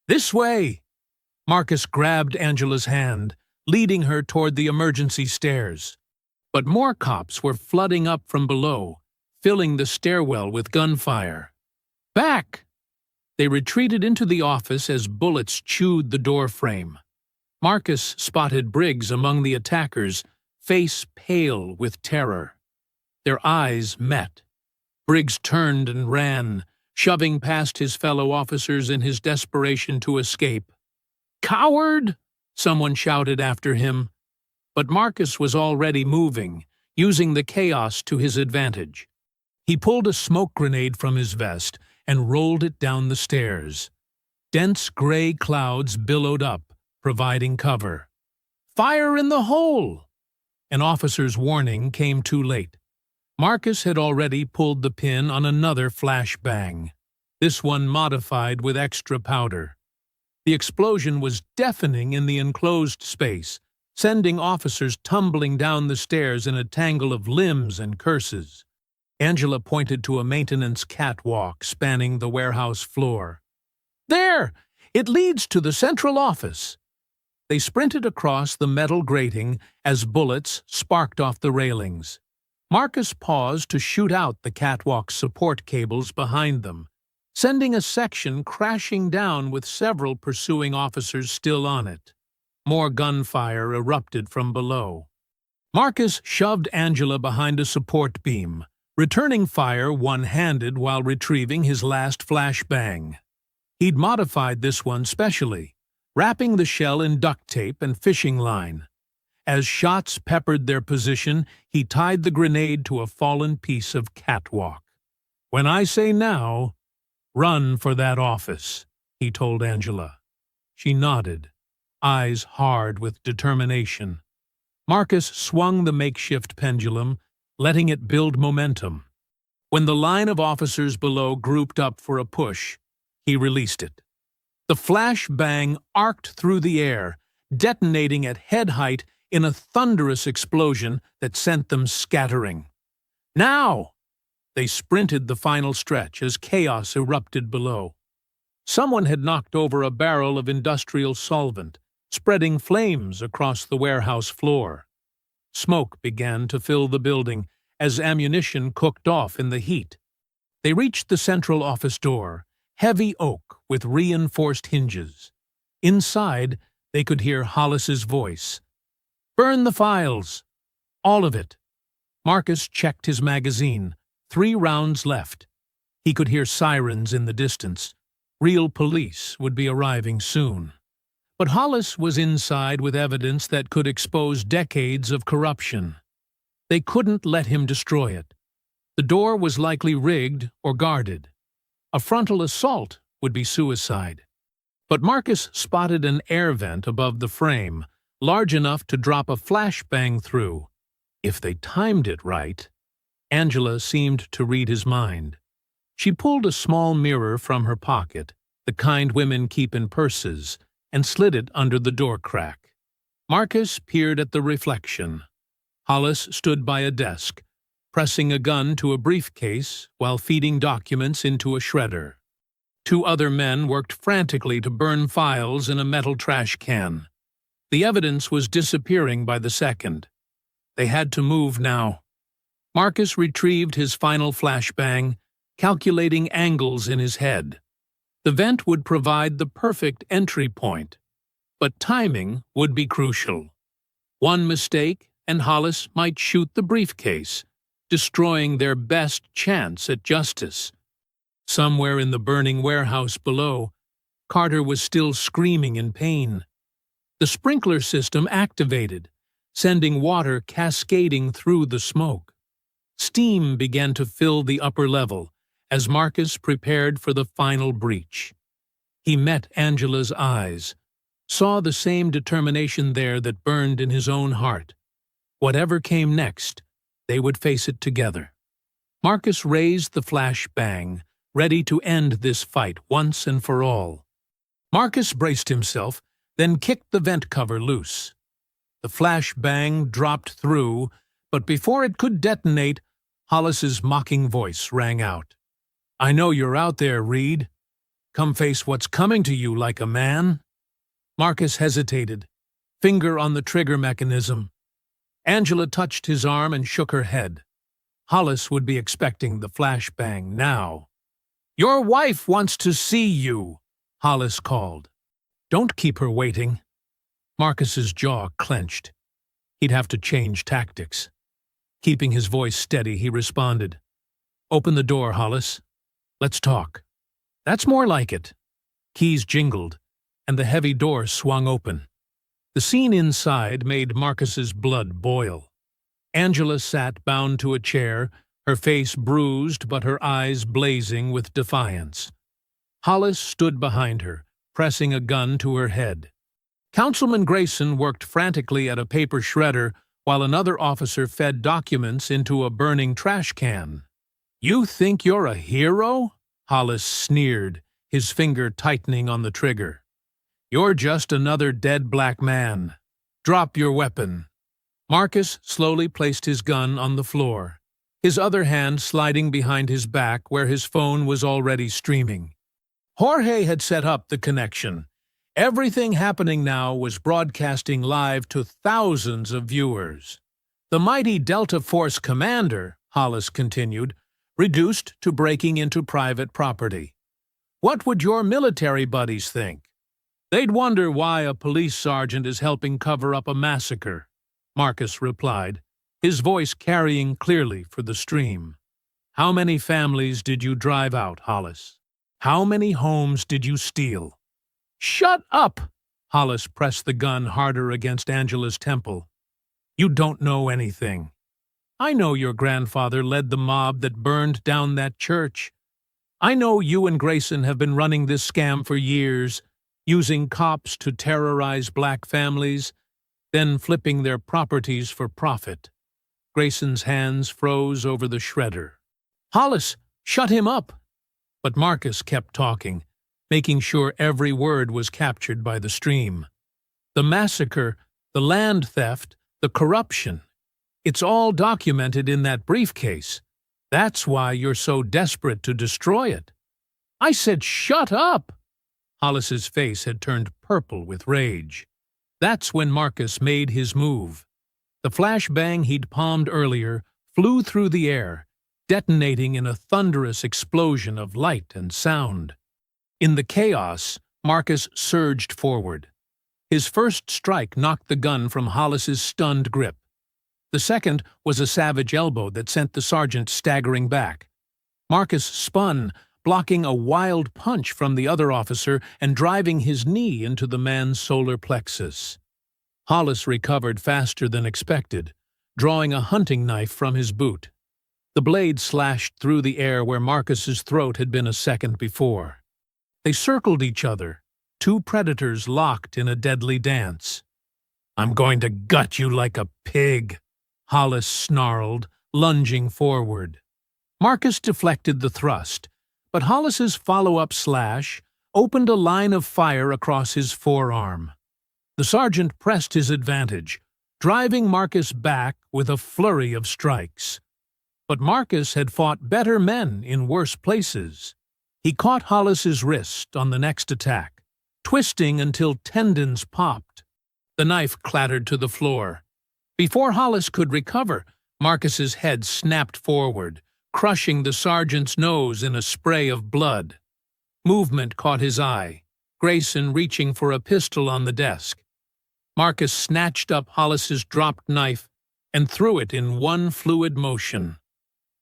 "This way!" Marcus grabbed Angela's hand, leading her toward the emergency stairs. But more cops were flooding up from below, filling the stairwell with gunfire. "Back!" They retreated into the office as bullets chewed the doorframe. Marcus spotted Briggs among the attackers, face pale with terror. Their eyes met. Briggs turned and ran, shoving past his fellow officers in his desperation to escape. "Coward!" someone shouted after him. But Marcus was already moving, using the chaos to his advantage. He pulled a smoke grenade from his vest and rolled it down the stairs. Dense gray clouds billowed up, providing cover. "Fire in the hole!" An officer's warning came too late. Marcus had already pulled the pin on another flashbang, this one modified with extra powder. The explosion was deafening in the enclosed space, sending officers tumbling down the stairs in a tangle of limbs and curses. Angela pointed to a maintenance catwalk spanning the warehouse floor. "There! It leads to the central office." They sprinted across the metal grating as bullets sparked off the railings. Marcus paused to shoot out the catwalk's support cables behind them, sending a section crashing down with several pursuing officers still on it. More gunfire erupted from below. Marcus shoved Angela behind a support beam, returning fire one-handed while retrieving his last flashbang. He'd modified this one specially, wrapping the shell in duct tape and fishing line. As shots peppered their position, he tied the grenade to a fallen piece of catwalk. "When I say now, run for that office," he told Angela. She nodded, eyes hard with determination. Marcus swung the makeshift pendulum, letting it build momentum. When the line of officers below grouped up for a push, he released it. The flash bang arced through the air, detonating at head height in a thunderous explosion that sent them scattering. "Now!" They sprinted the final stretch as chaos erupted below. Someone had knocked over a barrel of industrial solvent, spreading flames across the warehouse floor. Smoke began to fill the building as ammunition cooked off in the heat. They reached the central office door, heavy oak with reinforced hinges. Inside, they could hear Hollis's voice. "Burn the files! All of it!" Marcus checked his magazine. 3 rounds left. He could hear sirens in the distance. Real police would be arriving soon. But Hollis was inside with evidence that could expose decades of corruption. They couldn't let him destroy it. The door was likely rigged or guarded. A frontal assault would be suicide. But Marcus spotted an air vent above the frame, large enough to drop a flashbang through. If they timed it right. Angela seemed to read his mind. She pulled a small mirror from her pocket, the kind women keep in purses, and slid it under the door crack. Marcus peered at the reflection. Hollis stood by a desk, pressing a gun to a briefcase while feeding documents into a shredder. 2 other men worked frantically to burn files in a metal trash can. The evidence was disappearing by the second. They had to move now. Marcus retrieved his final flashbang, calculating angles in his head. The vent would provide the perfect entry point, but timing would be crucial. One mistake, and Hollis might shoot the briefcase, destroying their best chance at justice. Somewhere in the burning warehouse below, Carter was still screaming in pain. The sprinkler system activated, sending water cascading through the smoke. Steam began to fill the upper level as Marcus prepared for the final breach. He met Angela's eyes, saw the same determination there that burned in his own heart. Whatever came next, they would face it together. Marcus raised the flashbang, ready to end this fight once and for all. Marcus braced himself, then kicked the vent cover loose. The flashbang dropped through, but before it could detonate, Hollis's mocking voice rang out. "I know you're out there, Reed. Come face what's coming to you like a man." Marcus hesitated, finger on the trigger mechanism. Angela touched his arm and shook her head. Hollis would be expecting the flashbang now. "Your wife wants to see you," Hollis called. "Don't keep her waiting." Marcus's jaw clenched. He'd have to change tactics. Keeping his voice steady, he responded, "Open the door, Hollis. Let's talk." "That's more like it." Keys jingled, and the heavy door swung open. The scene inside made Marcus's blood boil. Angela sat bound to a chair, her face bruised but her eyes blazing with defiance. Hollis stood behind her, pressing a gun to her head. Councilman Grayson worked frantically at a paper shredder while another officer fed documents into a burning trash can. "You think you're a hero?" Hollis sneered, his finger tightening on the trigger. "You're just another dead black man. Drop your weapon." Marcus slowly placed his gun on the floor, his other hand sliding behind his back where his phone was already streaming. Jorge had set up the connection. Everything happening now was broadcasting live to thousands of viewers. "The mighty Delta Force commander," Hollis continued, "reduced to breaking into private property. What would your military buddies think? They'd wonder why a police sergeant is helping cover up a massacre," Marcus replied, his voice carrying clearly for the stream. "How many families did you drive out, Hollis? How many homes did you steal?" "Shut up!" Hollis pressed the gun harder against Angela's temple. "You don't know anything. I know your grandfather led the mob that burned down that church. I know you and Grayson have been running this scam for years, using cops to terrorize black families, then flipping their properties for profit." Grayson's hands froze over the shredder. "Hollis, shut him up!" But Marcus kept talking, making sure every word was captured by the stream. "The massacre, the land theft, the corruption. It's all documented in that briefcase. That's why you're so desperate to destroy it." "I said shut up!" Hollis's face had turned purple with rage. That's when Marcus made his move. The flashbang he'd palmed earlier flew through the air, detonating in a thunderous explosion of light and sound. In the chaos, Marcus surged forward. His first strike knocked the gun from Hollis's stunned grip. The second was a savage elbow that sent the sergeant staggering back. Marcus spun, blocking a wild punch from the other officer and driving his knee into the man's solar plexus. Hollis recovered faster than expected, drawing a hunting knife from his boot. The blade slashed through the air where Marcus's throat had been a second before. They circled each other, two predators locked in a deadly dance. "I'm going to gut you like a pig," Hollis snarled, lunging forward. Marcus deflected the thrust, but Hollis's follow-up slash opened a line of fire across his forearm. The sergeant pressed his advantage, driving Marcus back with a flurry of strikes. But Marcus had fought better men in worse places. He caught Hollis's wrist on the next attack, twisting until tendons popped. The knife clattered to the floor. Before Hollis could recover, Marcus's head snapped forward, crushing the sergeant's nose in a spray of blood. Movement caught his eye, Grayson reaching for a pistol on the desk. Marcus snatched up Hollis's dropped knife and threw it in one fluid motion.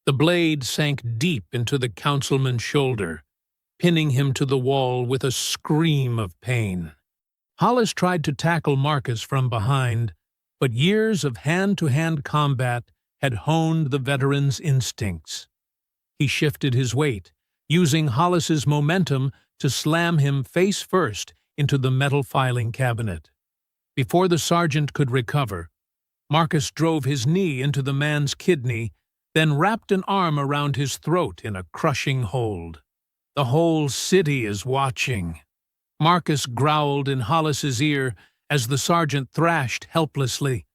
The blade sank deep into the councilman's shoulder, pinning him to the wall with a scream of pain. Hollis tried to tackle Marcus from behind, but years of hand-to-hand combat had honed the veteran's instincts. He shifted his weight, using Hollis's momentum to slam him face first into the metal filing cabinet. Before the sergeant could recover, Marcus drove his knee into the man's kidney, then wrapped an arm around his throat in a crushing hold. "The whole city is watching," Marcus growled in Hollis's ear as the sergeant thrashed helplessly.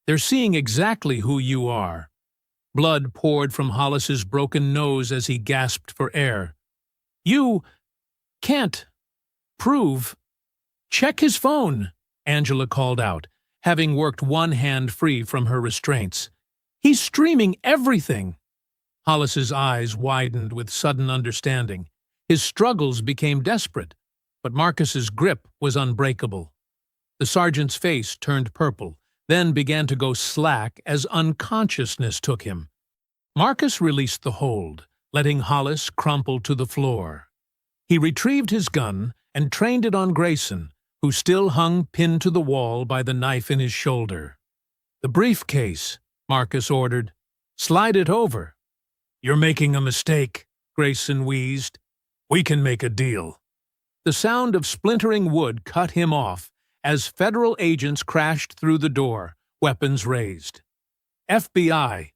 "They're seeing exactly who you are." Blood poured from Hollis's broken nose as he gasped for air. "You can't prove." "Check his phone," Angela called out, having worked one hand free from her restraints. "He's streaming everything." Hollis's eyes widened with sudden understanding. His struggles became desperate, but Marcus's grip was unbreakable. The sergeant's face turned purple, then began to go slack as unconsciousness took him. Marcus released the hold, letting Hollis crumple to the floor. He retrieved his gun and trained it on Grayson, who still hung pinned to the wall by the knife in his shoulder. "The briefcase," Marcus ordered. "Slide it over." "You're making a mistake," Grayson wheezed. "We can make a deal." The sound of splintering wood cut him off as federal agents crashed through the door, weapons raised. "FBI!"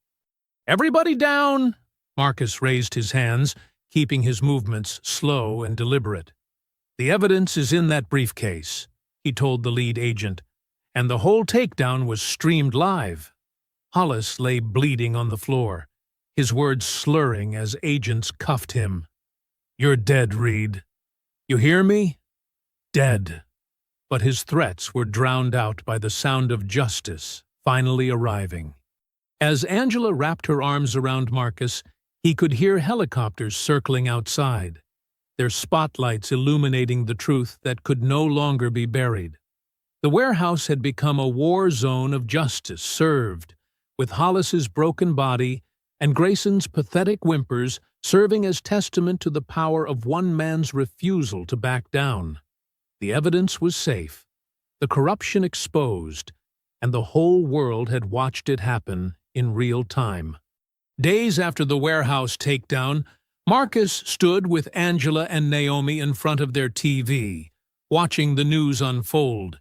"Everybody down!" Marcus raised his hands, keeping his movements slow and deliberate. "The evidence is in that briefcase," he told the lead agent, and the whole takedown was streamed live. Hollis lay bleeding on the floor, his words slurring as agents cuffed him. "You're dead, Reed. You hear me? Dead." But his threats were drowned out by the sound of justice finally arriving. As Angela wrapped her arms around Marcus, he could hear helicopters circling outside, their spotlights illuminating the truth that could no longer be buried. The warehouse had become a war zone of justice served, with Hollis's broken body and Grayson's pathetic whimpers serving as testament to the power of one man's refusal to back down. The evidence was safe, the corruption exposed, and the whole world had watched it happen in real time. Days after the warehouse takedown, Marcus stood with Angela and Naomi in front of their TV, watching the news unfold.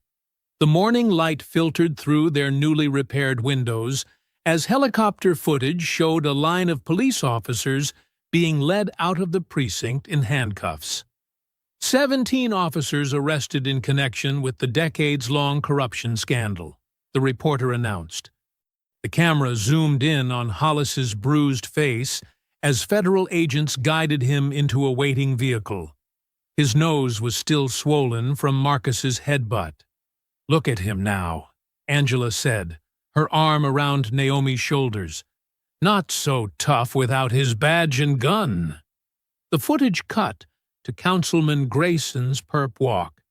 The morning light filtered through their newly repaired windows as helicopter footage showed a line of police officers being led out of the precinct in handcuffs. 17 officers arrested in connection with the decades-long corruption scandal, the reporter announced. The camera zoomed in on Hollis's bruised face as federal agents guided him into a waiting vehicle. His nose was still swollen from Marcus's headbutt. "Look at him now," Angela said, her arm around Naomi's shoulders. "Not so tough without his badge and gun." The footage cut to Councilman Grayson's perp walk.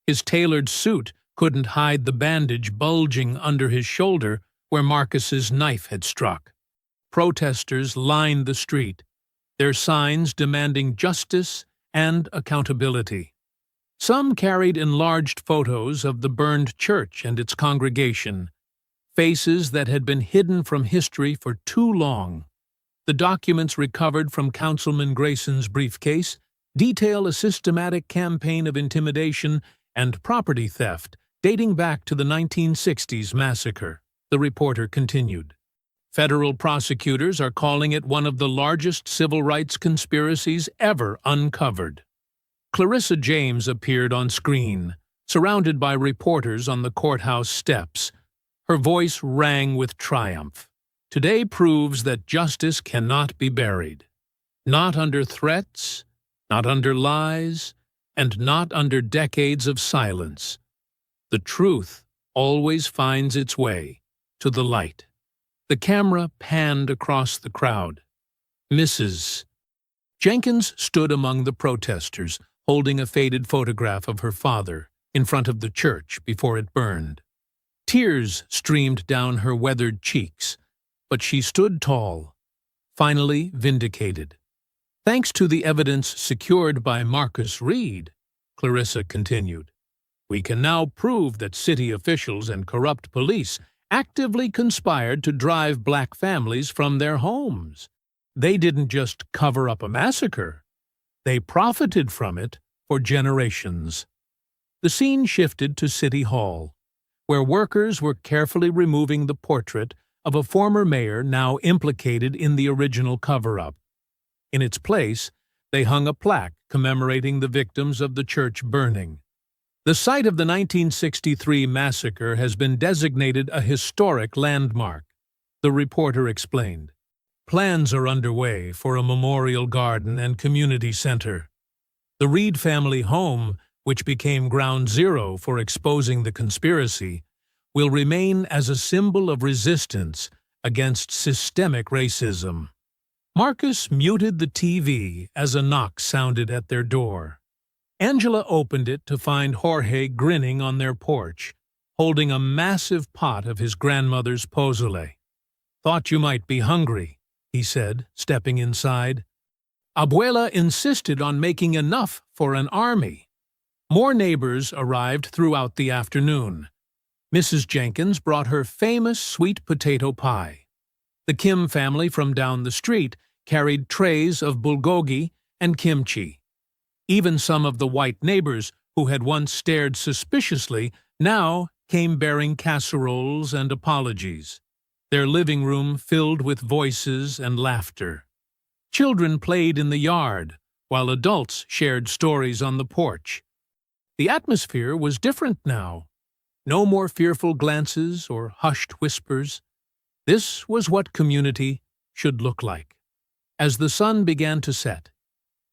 His tailored suit couldn't hide the bandage bulging under his shoulder where Marcus's knife had struck. Protesters lined the street, their signs demanding justice and accountability. Some carried enlarged photos of the burned church and its congregation, faces that had been hidden from history for too long. The documents recovered from Councilman Grayson's briefcase detail a systematic campaign of intimidation and property theft dating back to the 1960s massacre, the reporter continued. Federal prosecutors are calling it one of the largest civil rights conspiracies ever uncovered. Clarissa James appeared on screen, surrounded by reporters on the courthouse steps. Her voice rang with triumph. "Today proves that justice cannot be buried. Not under threats, not under lies, and not under decades of silence. The truth always finds its way to the light." The camera panned across the crowd. Mrs. Jenkins stood among the protesters, holding a faded photograph of her father in front of the church before it burned. Tears streamed down her weathered cheeks, but she stood tall, finally vindicated. "Thanks to the evidence secured by Marcus Reed," Clarissa continued, "we can now prove that city officials and corrupt police actively conspired to drive black families from their homes. They didn't just cover up a massacre. They profited from it for generations." The scene shifted to City Hall, where workers were carefully removing the portrait of a former mayor now implicated in the original cover-up. In its place, they hung a plaque commemorating the victims of the church burning. The site of the 1963 massacre has been designated a historic landmark, the reporter explained. Plans are underway for a memorial garden and community center. The Reed family home, which became ground zero for exposing the conspiracy, will remain as a symbol of resistance against systemic racism. Marcus muted the TV as a knock sounded at their door. Angela opened it to find Jorge grinning on their porch. holding a massive pot of his grandmother's pozole. "Thought you might be hungry," he said, stepping inside. Abuela insisted on making enough for an army. More neighbors arrived throughout the afternoon. Mrs. Jenkins brought her famous sweet potato pie. The Kim family from down the street carried trays of bulgogi and kimchi. Even some of the white neighbors who had once stared suspiciously now came bearing casseroles and apologies, their living room filled with voices and laughter. Children played in the yard, while adults shared stories on the porch. The atmosphere was different now. No more fearful glances or hushed whispers. This was what community should look like. As the sun began to set,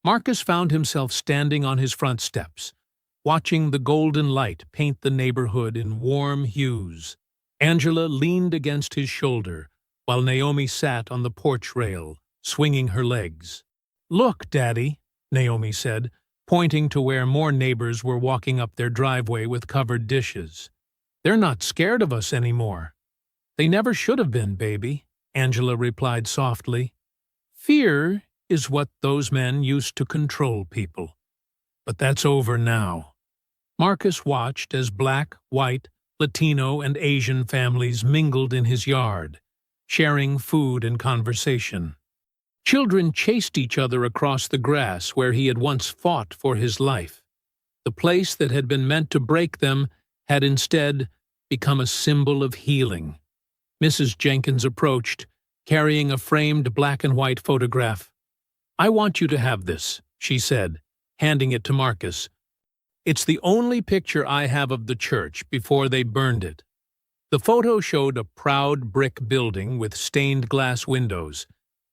Marcus found himself standing on his front steps, watching the golden light paint the neighborhood in warm hues. Angela leaned against his shoulder, while Naomi sat on the porch rail, swinging her legs. "Look, Daddy," Naomi said, pointing to where more neighbors were walking up their driveway with covered dishes. "They're not scared of us anymore." "They never should have been, baby," Angela replied softly. "Fear is what those men used to control people. But that's over now." Marcus watched as black, white, Latino, and Asian families mingled in his yard, sharing food and conversation. Children chased each other across the grass where he had once fought for his life. The place that had been meant to break them had instead become a symbol of healing. Mrs. Jenkins approached, carrying a framed black-and-white photograph. "I want you to have this," she said, handing it to Marcus. "It's the only picture I have of the church before they burned it." The photo showed a proud brick building with stained glass windows,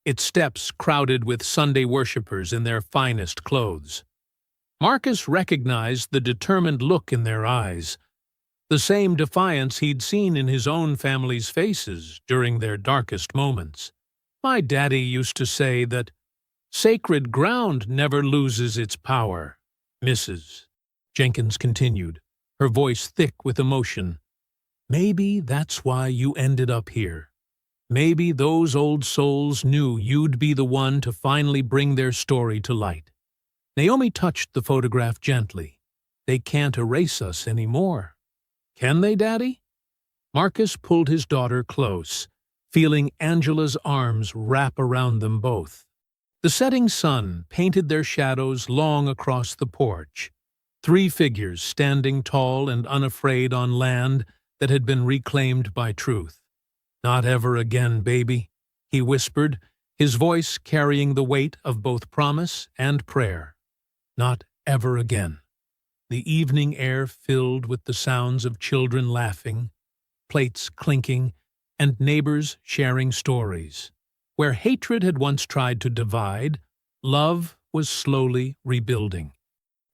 its steps crowded with Sunday worshippers in their finest clothes. Marcus recognized the determined look in their eyes, the same defiance he'd seen in his own family's faces during their darkest moments. "My daddy used to say that sacred ground never loses its power, Mrs." Jenkins continued, her voice thick with emotion. "Maybe that's why you ended up here. Maybe those old souls knew you'd be the one to finally bring their story to light." Naomi touched the photograph gently. "They can't erase us anymore." "Can they, Daddy?" Marcus pulled his daughter close, feeling Angela's arms wrap around them both. The setting sun painted their shadows long across the porch, 3 figures standing tall and unafraid on land that had been reclaimed by truth. "Not ever again, baby," he whispered, his voice carrying the weight of both promise and prayer. "Not ever again." The evening air filled with the sounds of children laughing, plates clinking, and neighbors sharing stories. Where hatred had once tried to divide, love was slowly rebuilding.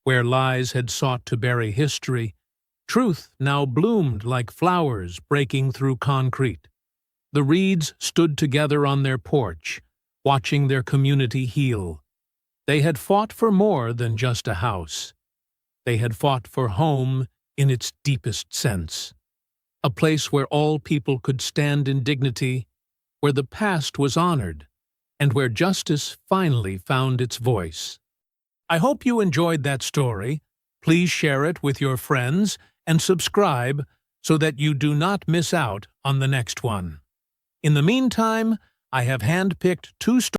Where lies had sought to bury history, truth now bloomed like flowers breaking through concrete. The Reeds stood together on their porch, watching their community heal. They had fought for more than just a house. They had fought for home in its deepest sense. A place where all people could stand in dignity, where the past was honored, and where justice finally found its voice. I hope you enjoyed that story. Please share it with your friends and subscribe so that you do not miss out on the next one. In the meantime, I have handpicked 2 stories